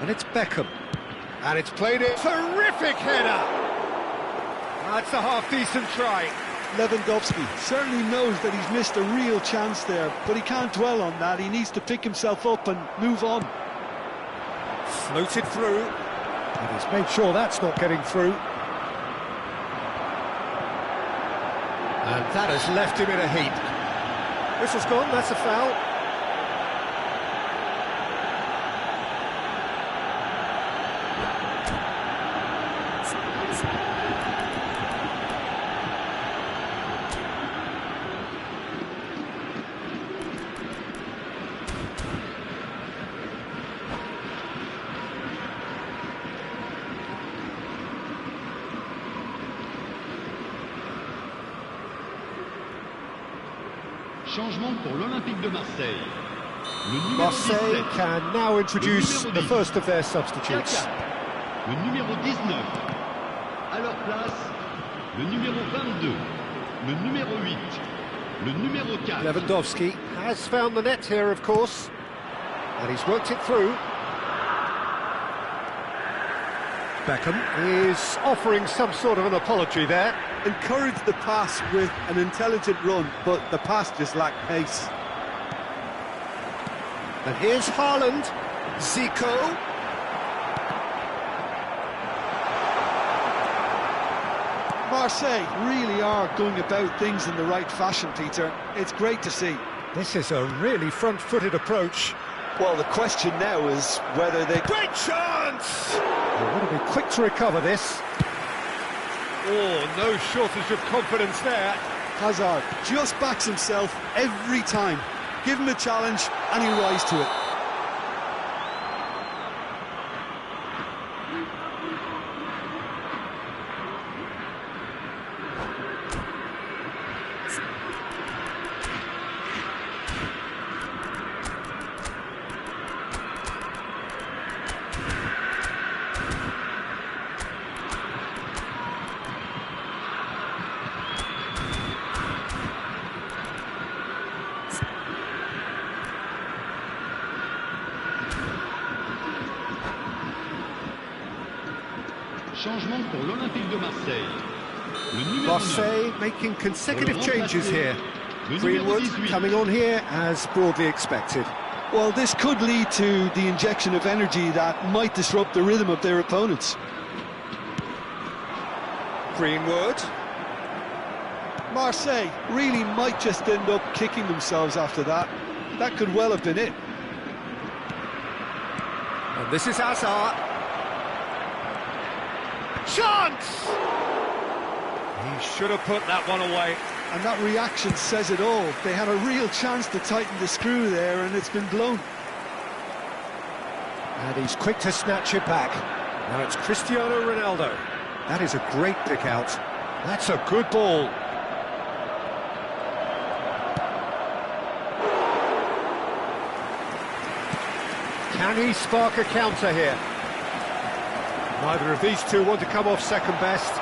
And it's Beckham. And it's played it. Terrific header! That's a half-decent try. Lewandowski certainly knows that he's missed a real chance there, but he can't dwell on that. He needs to pick himself up and move on. Floated through. And he's made sure that's not getting through. And that has left him in a heap. Whistle's gone, that's a foul. Changement pour l'Olympique de Marseille. Le numéro Marseille 17, can now introduce the first of their substitutes. KAKI. Le numéro 19. À leur place, le numéro 22. Le numéro 8. Le numéro 4. Lewandowski has found the net here, of course. And he's worked it through. Beckham is offering some sort of an apology there. Encouraged the pass with an intelligent run, but the pass just lacked pace. And here's Haaland. Zico. Marseille really are going about things in the right fashion, Peter. It's great to see. This is a really front-footed approach. Well, the question now is whether they... Great chance! They want to be quick to recover this. Oh, no shortage of confidence there. Hazard just backs himself every time. Give him a challenge and he'll rise to it. Changement pour l'Olympique de Marseille. Le numéro Marseille 9. making consecutive Pour le changes remplacer, here. le Greenwood numéro 18. coming on here as broadly expected. Well, this could lead to the injection of energy that might disrupt the rhythm of their opponents. Greenwood. Marseille really might just end up kicking themselves after that. That could well have been it. And this is Hazard. Chance! He should have put that one away. And that reaction says it all. They had a real chance to tighten the screw there, and it's been blown. And he's quick to snatch it back. Now it's Cristiano Ronaldo. That is a great pick out. That's a good ball. Can he spark a counter here? Neither of these two want to come off second best.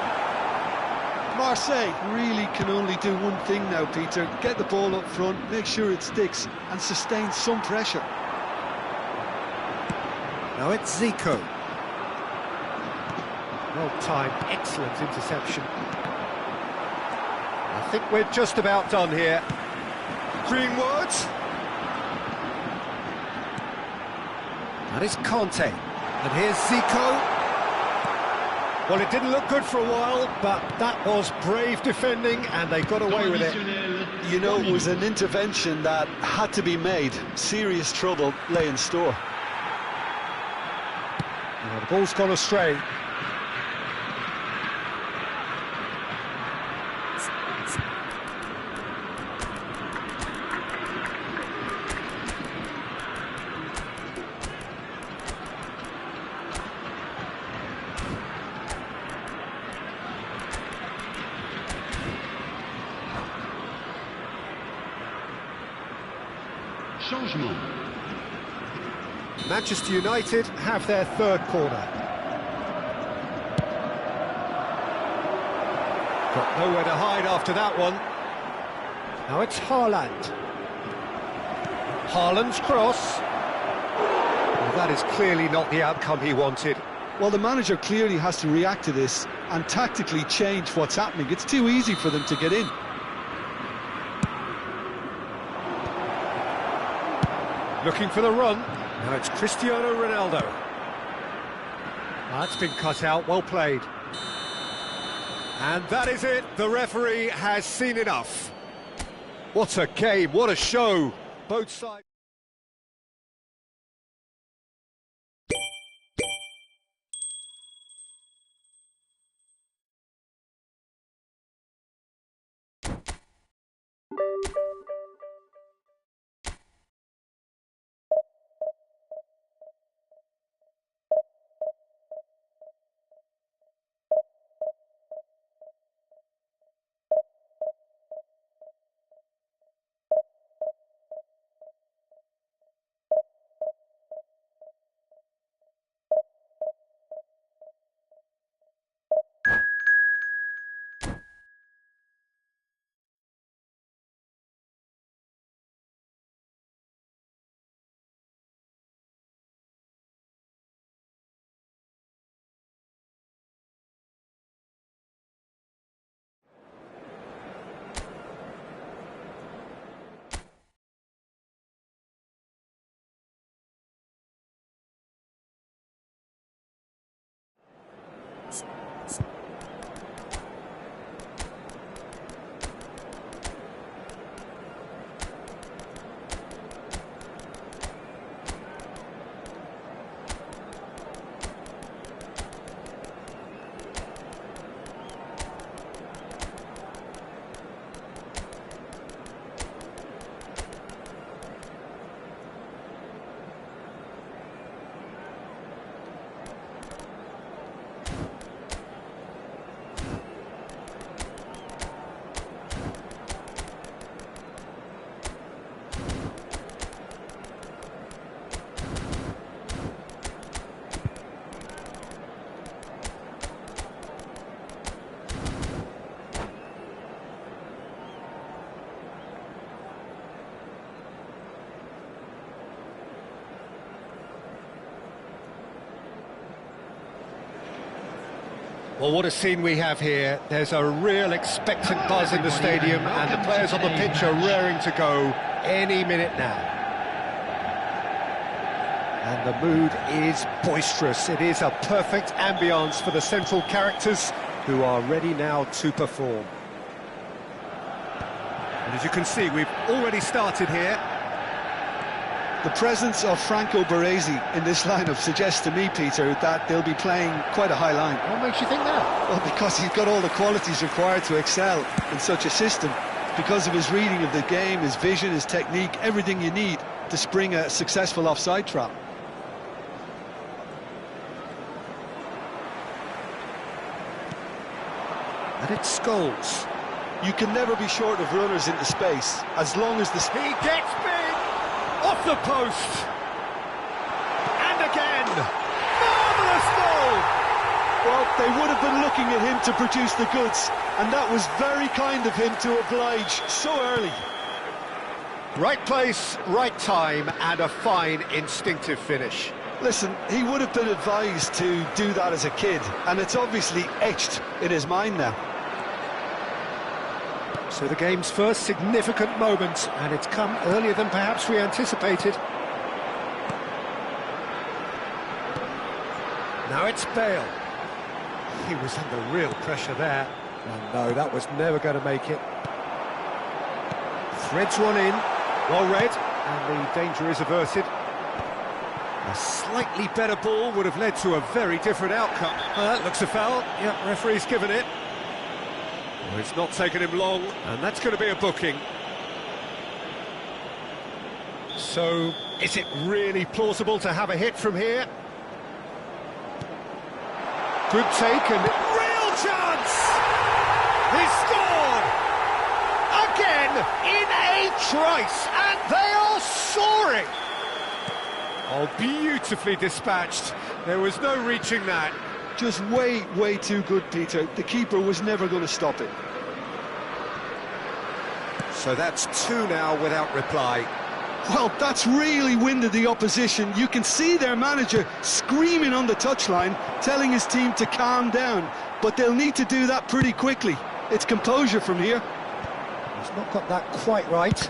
Marseille really can only do one thing now, Peter. Get the ball up front, make sure it sticks, and sustain some pressure. Now it's Zico. Well-timed, excellent interception. I think we're just about done here. Greenwood. That is Conte. And here's Zico. Well, it didn't look good for a while, but that was brave defending, and they got away with it. You know, it was an intervention that had to be made. Serious trouble lay in store. Now, the ball's gone astray. Changement. Manchester United have their third corner. Got nowhere to hide after that one. Now it's Haaland. Haaland's cross. Well, that is clearly not the outcome he wanted. Well, the manager clearly has to react to this and tactically change what's happening. It's too easy for them to get in. Looking for the run. Now it's Cristiano Ronaldo. That's been cut out, well played. And that is it, the referee has seen enough. What a game, what a show. Both sides. Well, what a scene we have here. There's a real expectant buzz in the stadium, and the players on the pitch are raring to go any minute now. And the mood is boisterous. It is a perfect ambience for the central characters, who are ready now to perform. And as you can see, we've already started here. The presence of Franco Baresi in this lineup suggests to me, Peter, that they'll be playing quite a high line. What makes you think that? Well, because he's got all the qualities required to excel in such a system. Because of his reading of the game, his vision, his technique, everything you need to spring a successful offside trap. And it's Scholes. You can never be short of runners into space, as long as the... He gets big! Off the post! And again! Marvellous goal! Well, they would have been looking at him to produce the goods, and that was very kind of him to oblige so early. Right place, right time, and a fine instinctive finish. Listen, he would have been advised to do that as a kid, and it's obviously etched in his mind now. So the game's first significant moment, and it's come earlier than perhaps we anticipated. Now it's Bale. He was under real pressure there. And no, that was never going to make it. Threads one in, well read, and the danger is averted. A slightly better ball would have led to a very different outcome. That looks a foul. Yep, referee's given it. Well, it's not taken him long, and that's going to be a booking. So, is it really plausible to have a hit from here? Good take, and real chance! He scored! Again, in a trice, and they are soaring! Oh, beautifully dispatched. There was no reaching that. Just way too good, Peter. The keeper was never going to stop it. So that's two now without reply. Well, that's really winded the opposition. You can see their manager screaming on the touchline, telling his team to calm down. But they'll need to do that pretty quickly. It's composure from here. He's not got that quite right.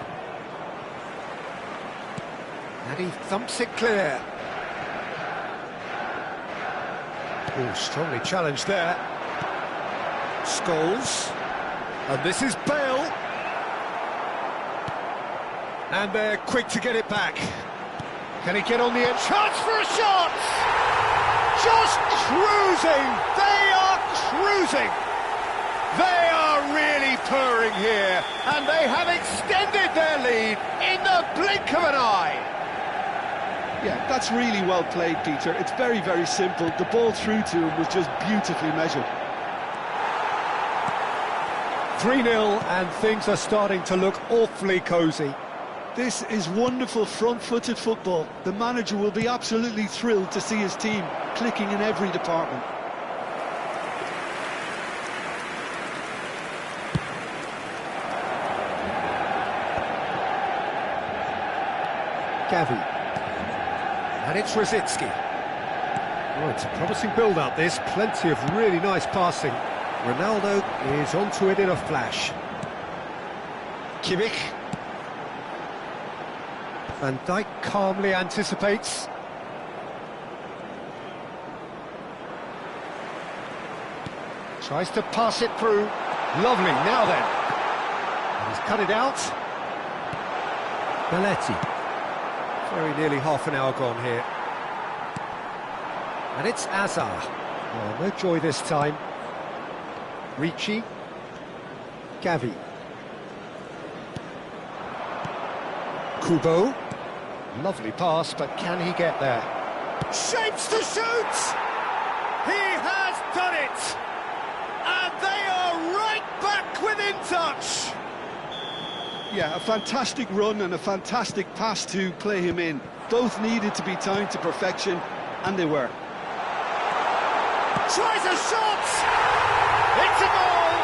And he thumps it clear. Oh, strongly challenged there. Scholes. And this is Bale. And they're quick to get it back. Can he get on the edge? Chance for a shot! Just cruising! They are cruising! They are really purring here, and they have extended their lead in the blink of an eye. Yeah, that's really well played, Peter. It's very simple. The ball through to him was just beautifully measured. 3-0, and things are starting to look awfully cosy. This is wonderful front-footed football. The manager will be absolutely thrilled to see his team clicking in every department. Gavi. And it's Rosicki. Oh, it's a promising build-up, this. Plenty of really nice passing. Ronaldo is onto it in a flash. Kimmich. Van Dijk calmly anticipates. Tries to pass it through. Lovely, now then. And he's cut it out. Belletti. Very nearly half an hour gone here. And it's Azar. Oh, no joy this time. Ricci. Gavi. Kubo. Lovely pass, but can he get there? Shapes to shoot! He has done it! And they are right back within touch! Yeah, a fantastic run and a fantastic pass to play him in. Both needed to be timed to perfection, and they were. Tries a shot! It's a goal!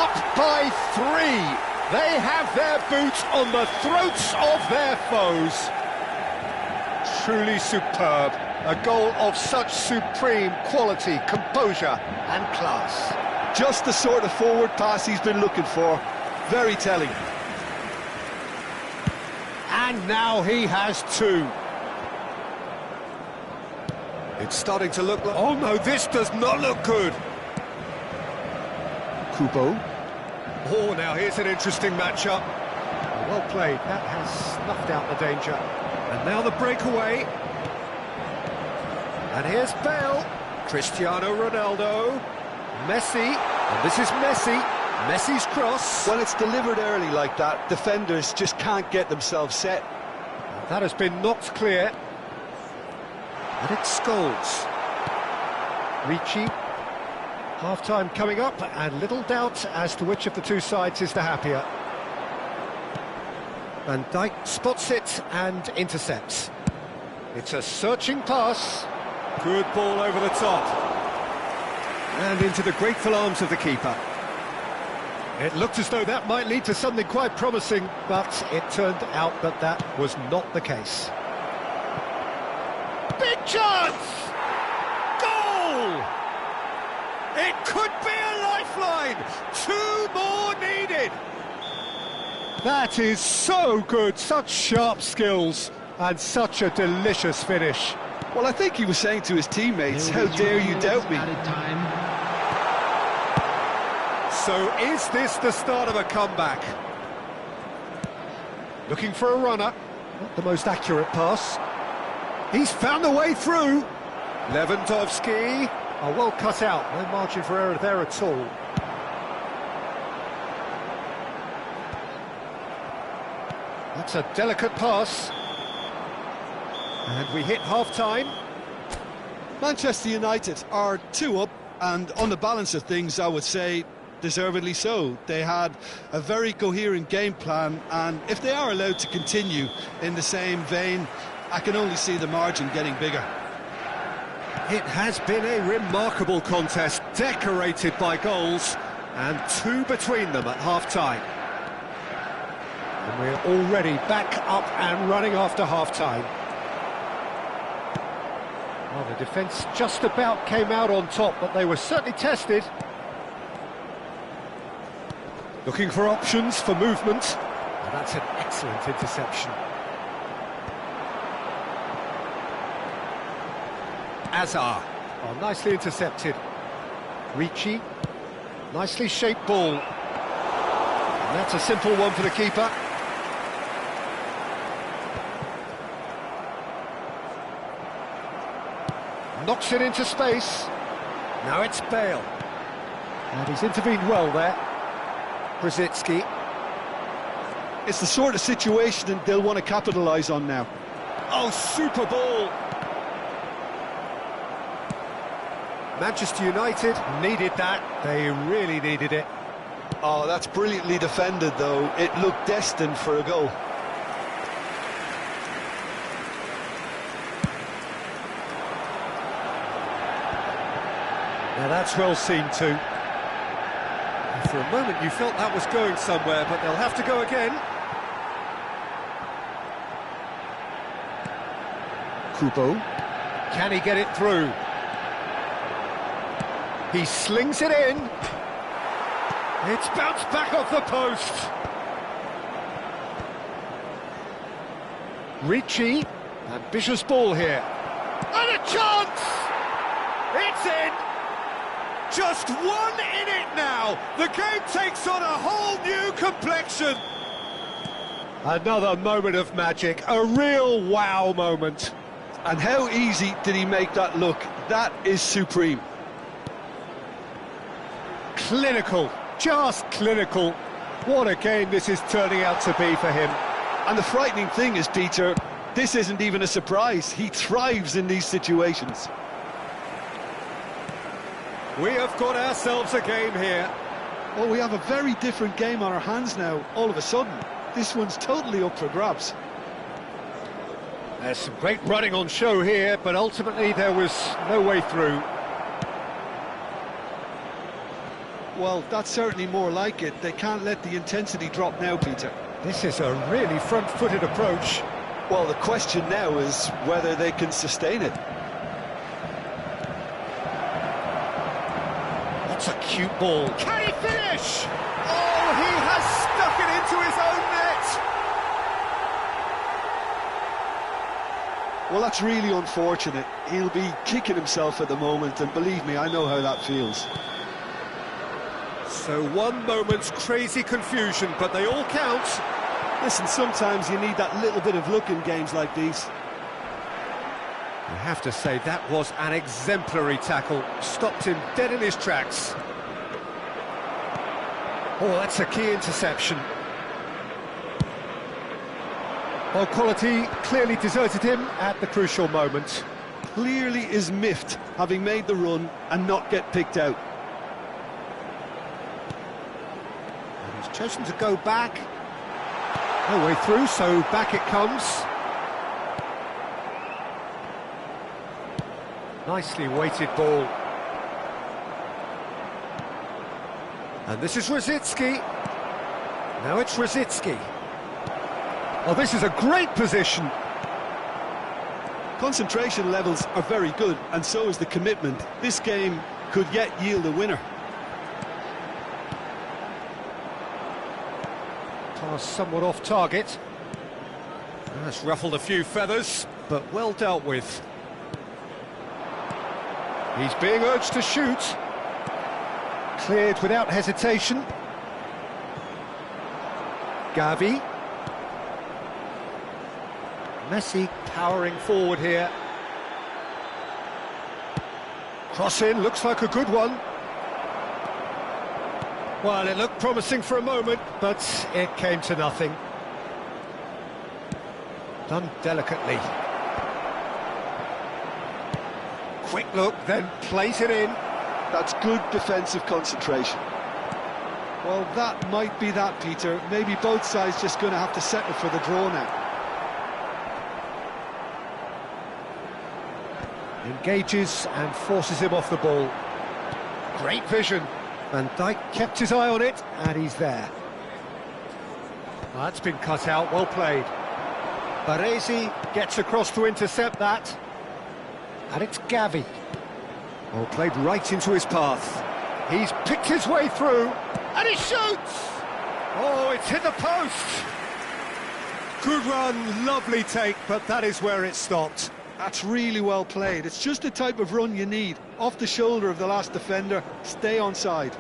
Up by 3. They have their boot on the throats of their foes. truly superb. A goal of such supreme quality, composure and class. Just the sort of forward pass he's been looking for. Very telling. And now he has two. It's starting to look like... Oh no, this does not look good. Kubo. Oh, now here's an interesting matchup. Well played, that has snuffed out the danger. And now the breakaway. And here's Bale. Cristiano Ronaldo. Messi. And this is Messi. Messi's cross. When it's delivered early like that, defenders just can't get themselves set. That has been knocked clear. And it's Scholes. Ricci. Half-time coming up, and little doubt as to which of the two sides is the happier. Van Dijk spots it and intercepts. It's a searching pass. Good ball over the top. And into the grateful arms of the keeper. It looked as though that might lead to something quite promising, but it turned out that that was not the case. Big chance! Goal! It could be a lifeline! 2 more needed! That is so good, such sharp skills, and such a delicious finish. Well, I think he was saying to his teammates, how dare you doubt me? So is this the start of a comeback? Looking for a runner. Not the most accurate pass. He's found the way through. Lewandowski. Oh, well cut out. No margin for error there at all. That's a delicate pass. And we hit half-time. Manchester United are 2 up, and on the balance of things, I would say, deservedly so. They had a very coherent game plan, and if they are allowed to continue in the same vein, I can only see the margin getting bigger. It has been a remarkable contest, decorated by goals, and 2 between them at half-time. And we're already back up and running after half-time. Well, the defence just about came out on top, but they were certainly tested. Looking for options for movement. And that's an excellent interception. Azar. Oh, nicely intercepted. Ricci. Nicely shaped ball. And that's a simple one for the keeper. Knocks it into space. Now it's Bale. And he's intervened well there. Brzezinski. It's the sort of situation they'll want to capitalise on now. Oh, super ball! Manchester United needed that. They really needed it. Oh, that's brilliantly defended, though. It looked destined for a goal. Now that's well seen too. And for a moment you felt that was going somewhere, but they'll have to go again. Kubo. Can he get it through? He slings it in. It's bounced back off the post. Ricci. Ambitious ball here. And a chance! It's in! Just 1 in it now. The game takes on a whole new complexion. Another moment of magic, a real wow moment. And how easy did he make that look? That is supreme. Clinical, just clinical. What a game this is turning out to be for him. And the frightening thing is, Peter, this isn't even a surprise. He thrives in these situations. We have got ourselves a game here. Well, we have a very different game on our hands now, all of a sudden. This one's totally up for grabs. There's some great running on show here, but ultimately there was no way through. Well, that's certainly more like it. They can't let the intensity drop now, Peter. This is a really front-footed approach. Well, the question now is whether they can sustain it. That's a cute ball. Can he finish? Oh, he has stuck it into his own net! Well, that's really unfortunate. He'll be kicking himself at the moment, and believe me, I know how that feels. So one moment's crazy confusion, but they all count. Listen, sometimes you need that little bit of luck in games like these. I have to say, that was an exemplary tackle. Stopped him dead in his tracks. Oh, that's a key interception. Well, quality clearly deserted him at the crucial moment. Clearly is miffed, having made the run and not get picked out. And he's chosen to go back. No way through, so back it comes. Nicely weighted ball. And this is Rosicki. Now it's Rosicki. Oh, this is a great position. Concentration levels are very good, and so is the commitment. This game could yet yield a winner. Pass somewhat off target. That's ruffled a few feathers, but well dealt with. He's being urged to shoot. Cleared without hesitation. Gavi. Messi powering forward here. Cross in, looks like a good one. Well, it looked promising for a moment, but it came to nothing. Done delicately. Quick look, then plays it in. That's good defensive concentration. Well, that might be that, Peter. Maybe both sides just going to have to settle for the draw now. Engages and forces him off the ball. Great vision. Van Dijk kept his eye on it, and he's there. That's been cut out, well played. Baresi gets across to intercept that. And it's Gavi. Well played right into his path. He's picked his way through, and he shoots! Oh, it's hit the post! Good run, lovely take, but that is where it stopped. That's really well played. It's just the type of run you need. Off the shoulder of the last defender, stay onside.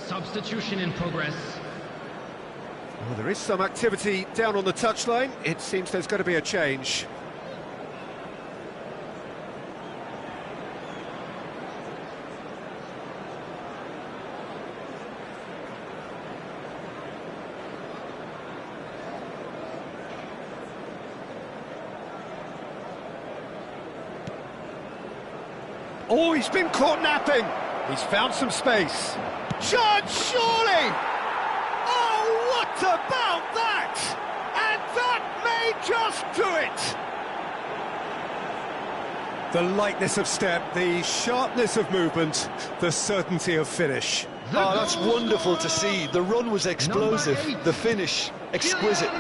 Substitution in progress. Well, there is some activity down on the touchline. It seems there's going to be a change. Oh, he's been caught napping. He's found some space. Shot, surely! Oh, what about that? And that may just do it! The lightness of step, the sharpness of movement, the certainty of finish. Oh, that's wonderful to see. The run was explosive, the finish exquisite.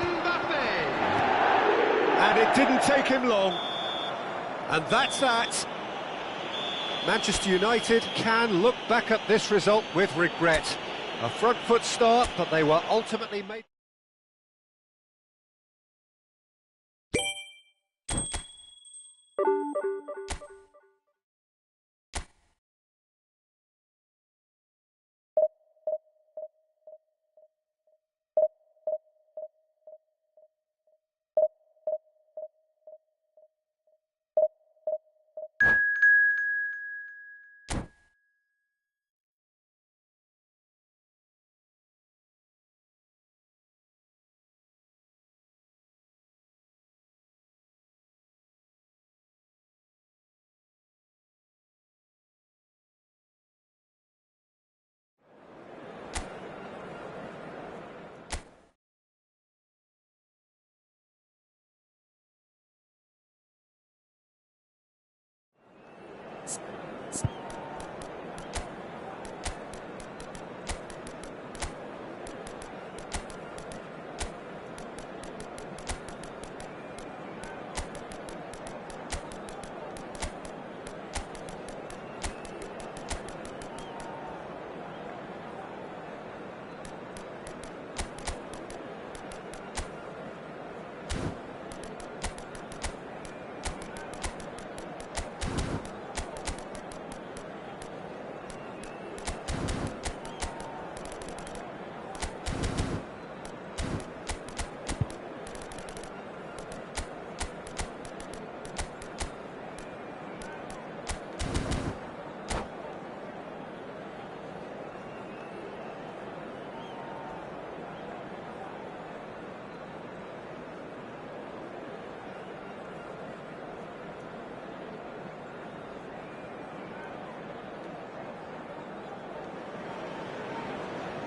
And it didn't take him long. And that's that. Manchester United can look back at this result with regret. A front foot start, but they were ultimately made...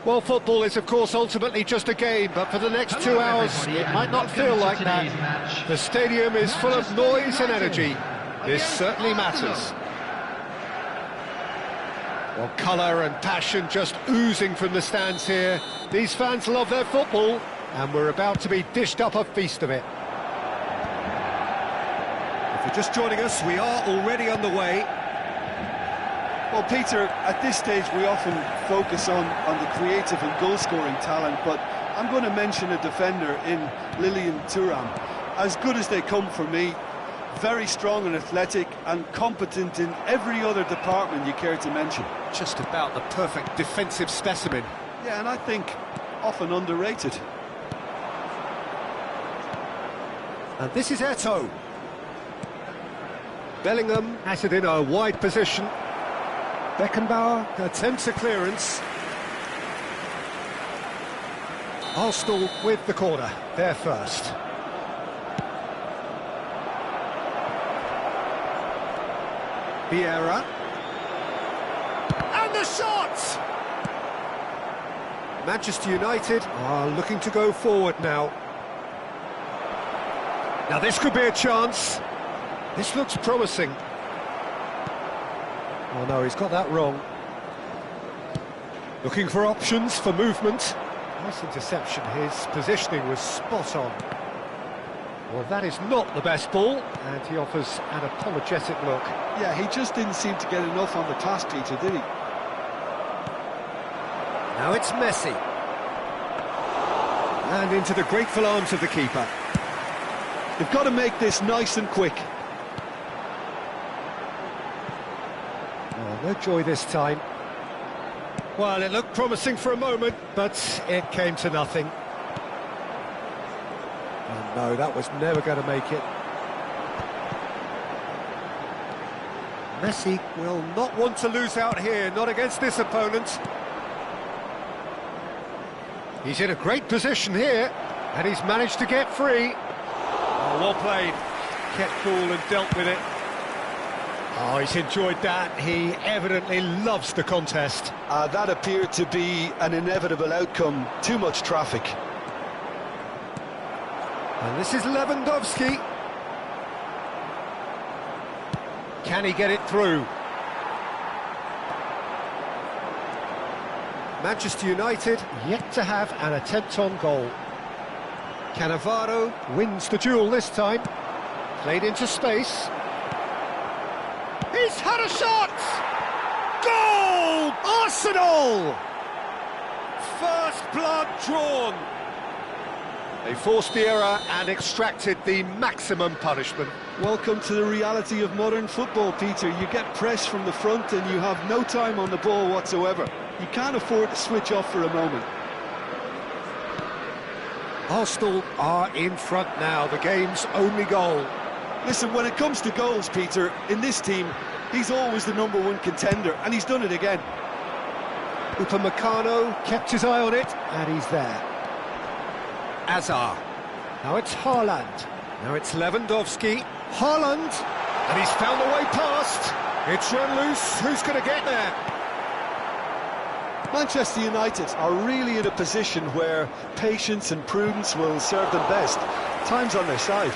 Well, football is, of course, ultimately just a game, but for the next 2 hours, it might not feel like that. The stadium is full of noise and energy. This certainly matters. Well, colour and passion just oozing from the stands here. These fans love their football, and we're about to be dished up a feast of it. If you're just joining us, we are already underway. Well, Peter, at this stage we often focus on the creative and goal-scoring talent, but I'm going to mention a defender in Lilian Thuram. As good as they come for me, very strong and athletic and competent in every other department you care to mention. Just about the perfect defensive specimen. Yeah, and I think often underrated. And this is Eto'o. Bellingham has it in a wide position. Beckenbauer attempts a clearance. Arsenal with the corner, there first. Vieira. And the shot! Manchester United are looking to go forward now. Now this could be a chance. This looks promising. Oh no, he's got that wrong. Looking for options for movement. Nice interception, his positioning was spot on. Well, that is not the best ball, and he offers an apologetic look. Yeah, he just didn't seem to get enough on the task, Peter, did he? Now it's Messi. And into the grateful arms of the keeper. They've got to make this nice and quick. Oh, no joy this time. Well, it looked promising for a moment, but it came to nothing. Oh no, that was never going to make it. Messi will not want to lose out here, not against this opponent. He's in a great position here, and he's managed to get free. Oh, well played. Kept cool and dealt with it. Oh, he's enjoyed that. He evidently loves the contest. That appeared to be an inevitable outcome. Too much traffic. And this is Lewandowski. Can he get it through? Manchester United yet to have an attempt on goal. Cannavaro wins the duel this time. Played into space. He's had a shot! Goal! Arsenal! First blood drawn. They forced the error and extracted the maximum punishment. Welcome to the reality of modern football, Peter. You get press from the front and you have no time on the ball whatsoever. You can't afford to switch off for a moment. Arsenal are in front now, the game's only goal. Listen, when it comes to goals, Peter, in this team, he's always the #1 contender, and he's done it again. Upamecano kept his eye on it, and he's there. Azar. Now it's Haaland. Now it's Lewandowski. Haaland! And he's found the way past. It's run loose. Who's going to get there? Manchester United are really in a position where patience and prudence will serve them best. Time's on their side.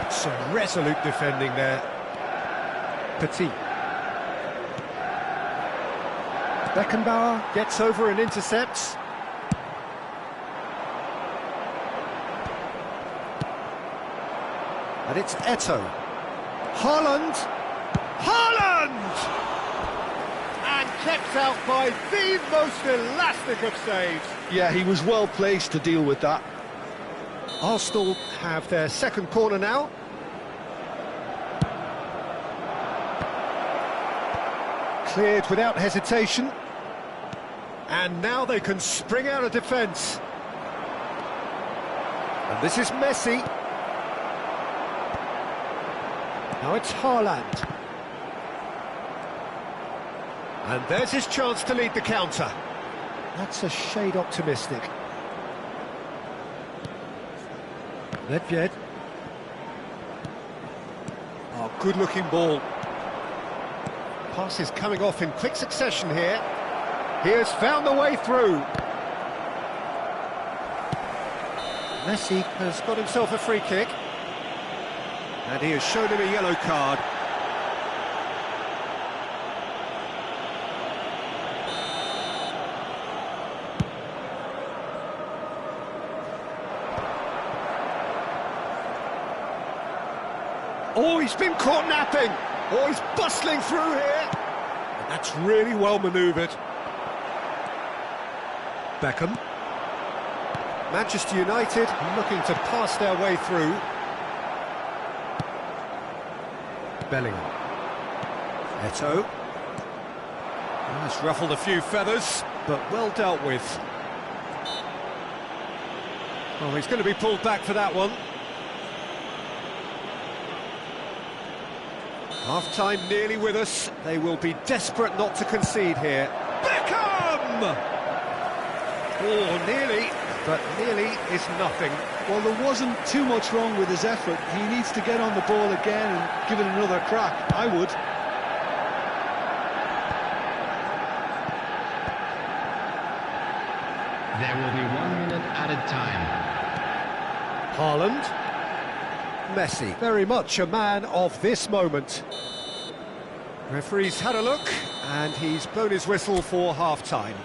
Some resolute defending there. Petit. Beckenbauer gets over and intercepts. And it's Eto'o. Haaland! Haaland! And kept out by the most elastic of saves. Yeah, he was well placed to deal with that. Arsenal have their second corner now. Cleared without hesitation. And now they can spring out of defence. And this is Messi. Now it's Haaland. And there's his chance to lead the counter. That's a shade optimistic. Nedved. Oh, good-looking ball. Passes coming off in quick succession here. He has found the way through. Messi has got himself a free kick. And he has shown him a yellow card. Oh, he's been caught napping. Oh, he's bustling through here. And that's really well manoeuvred. Beckham. Manchester United looking to pass their way through. Bellingham. Eto'o. That's ruffled a few feathers, but well dealt with. Oh, he's going to be pulled back for that one. Half-time nearly with us. They will be desperate not to concede here. Beckham! Oh, nearly, but nearly is nothing. Well, there wasn't too much wrong with his effort. He needs to get on the ball again and give it another crack. I would. There will be 1 minute added time. Haaland. Messi, very much a man of this moment. Referee's had a look, and he's blown his whistle for half-time.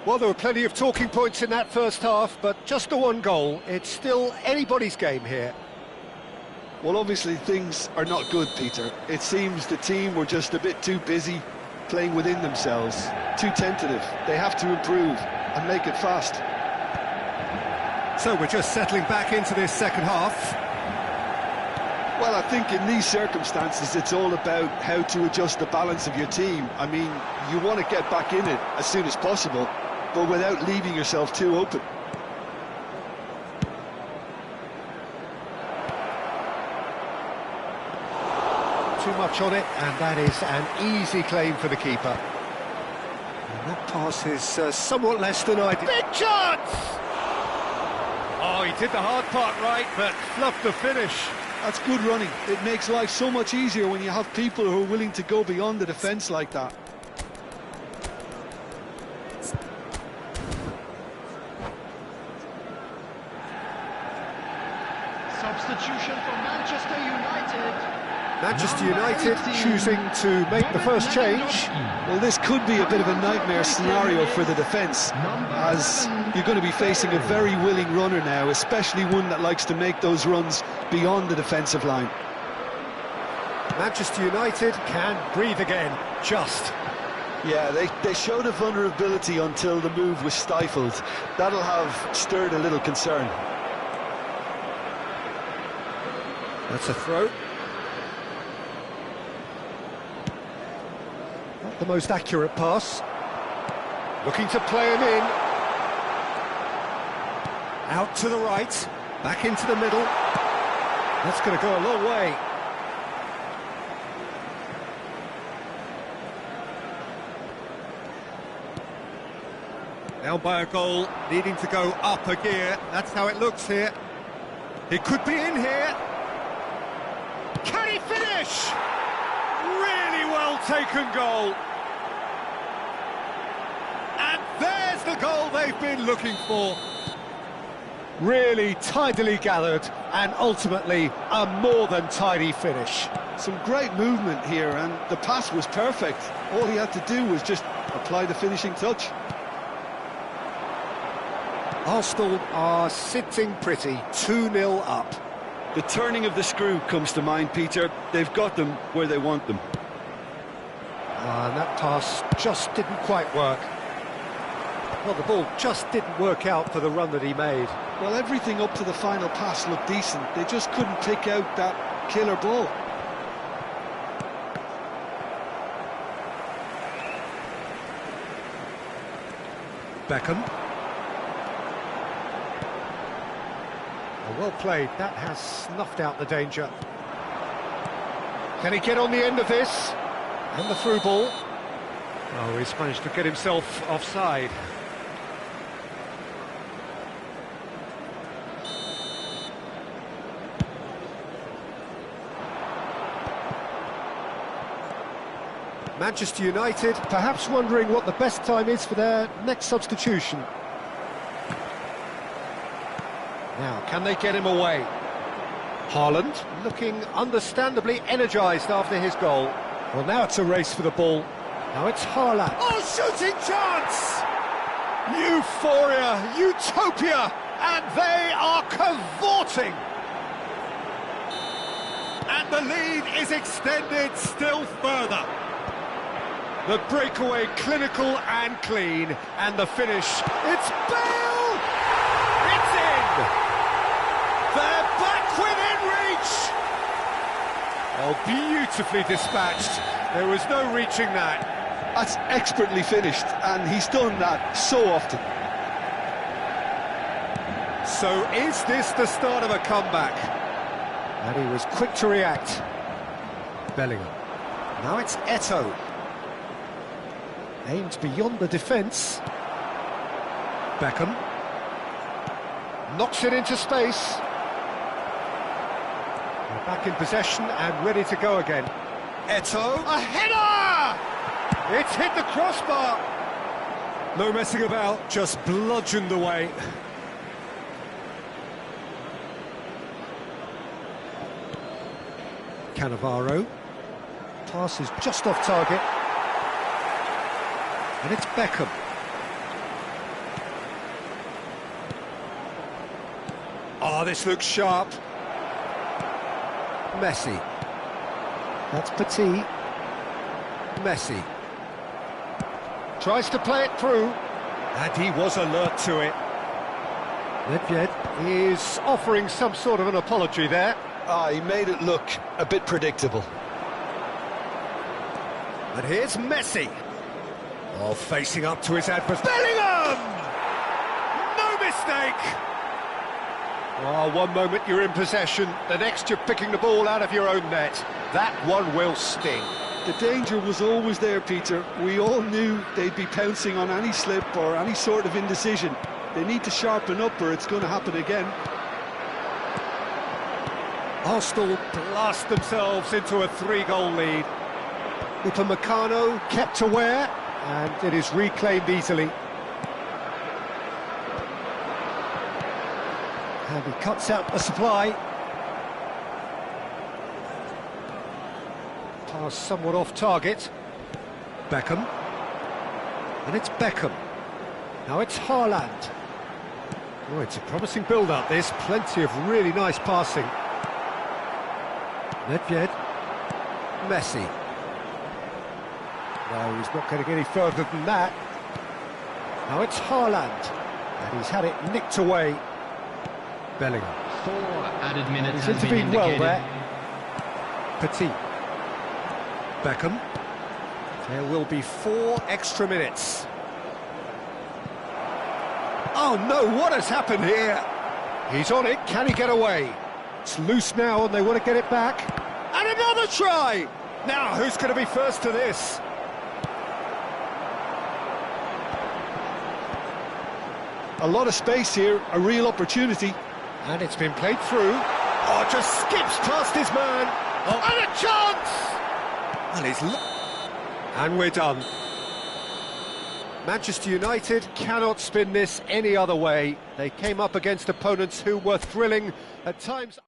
Well, there were plenty of talking points in that first half, but just the one goal. It's still anybody's game here. Well, obviously things are not good, Peter. It seems the team were just a bit too busy playing within themselves, too tentative. They have to improve and make it fast. So we're just settling back into this second half. Well, I think in these circumstances it's all about how to adjust the balance of your team. I mean, you want to get back in it as soon as possible, but without leaving yourself too open. Too much on it, and that is an easy claim for the keeper. And that pass is somewhat less than ideal. Big chance! Oh, he did the hard part right, but fluffed the finish. That's good running. It makes life so much easier when you have people who are willing to go beyond the defence like that. Substitution for Manchester United. Manchester United choosing to make the first change. Well, this could be a bit of a nightmare scenario for the defence, as you're going to be facing a very willing runner now, especially one that likes to make those runs beyond the defensive line. Manchester United can breathe again, just. Yeah, they showed a vulnerability until the move was stifled. That'll have stirred a little concern. That's a throw. Not the most accurate pass. Looking to play him in. Out to the right, back into the middle. That's going to go a long way. Down by a goal, needing to go up a gear. That's how it looks here. He could be in here. Can he finish? Really well taken goal. And there's the goal they've been looking for. Really tidily gathered, and ultimately a more than tidy finish. Some great movement here, and the pass was perfect. All he had to do was just apply the finishing touch. Arsenal are sitting pretty, 2-0 up. The turning of the screw comes to mind, Peter. They've got them where they want them. And that pass just didn't quite work. Well, the ball just didn't work out for the run that he made. Well, everything up to the final pass looked decent. They just couldn't pick out that killer ball. Beckham. Well played, that has snuffed out the danger. Can he get on the end of this? And the through ball. Oh, he's managed to get himself offside. Manchester United perhaps wondering what the best time is for their next substitution. Now, can they get him away? Haaland looking understandably energised after his goal. Well, now it's a race for the ball. Now it's Haaland. Oh, shooting chance! Euphoria, utopia, and they are cavorting. And the lead is extended still further. The breakaway clinical and clean, and the finish, it's Bale! It's in! They're back within reach! Oh, beautifully dispatched. There was no reaching that. That's expertly finished, and he's done that so often. So is this the start of a comeback? And he was quick to react. Bellingham. Now it's Eto'o. Aimed beyond the defence. Beckham. Knocks it into space. They're back in possession and ready to go again. Eto'o, a header! It's hit the crossbar. No messing about, just bludgeoned away. Cannavaro. Pass is just off target. And it's Beckham. Oh, this looks sharp. Messi. That's Petit. Messi. Tries to play it through. And he was alert to it. Nedved is offering some sort of an apology there. He made it look a bit predictable. And here's Messi. Oh, facing up to his adversary. Bellingham! No mistake! Oh, one moment you're in possession, the next you're picking the ball out of your own net. That one will sting. The danger was always there, Peter. We all knew they'd be pouncing on any slip or any sort of indecision. They need to sharpen up or it's going to happen again. Arsenal blast themselves into a 3-goal lead. Upamecano kept aware, and it is reclaimed easily. And he cuts out the supply. Pass somewhat off target. Beckham. And it's Beckham. Now it's Haaland. Oh, it's a promising build-up, this. Plenty of really nice passing. Nedved. Messi. No, he's not going to get any further than that. Now it's Haaland. And he's had it nicked away. Bellingham. 4 added minutes He's has been intervened well indicated. there. Petit. Beckham. There will be 4 extra minutes. Oh no, what has happened here? He's on it, can he get away? It's loose now and they want to get it back. And another try! Now, who's going to be first to this? A lot of space here, a real opportunity. And it's been played through. Oh, just skips past his man. Oh. And a chance! And we're done. Manchester United cannot spin this any other way. They came up against opponents who were thrilling at times.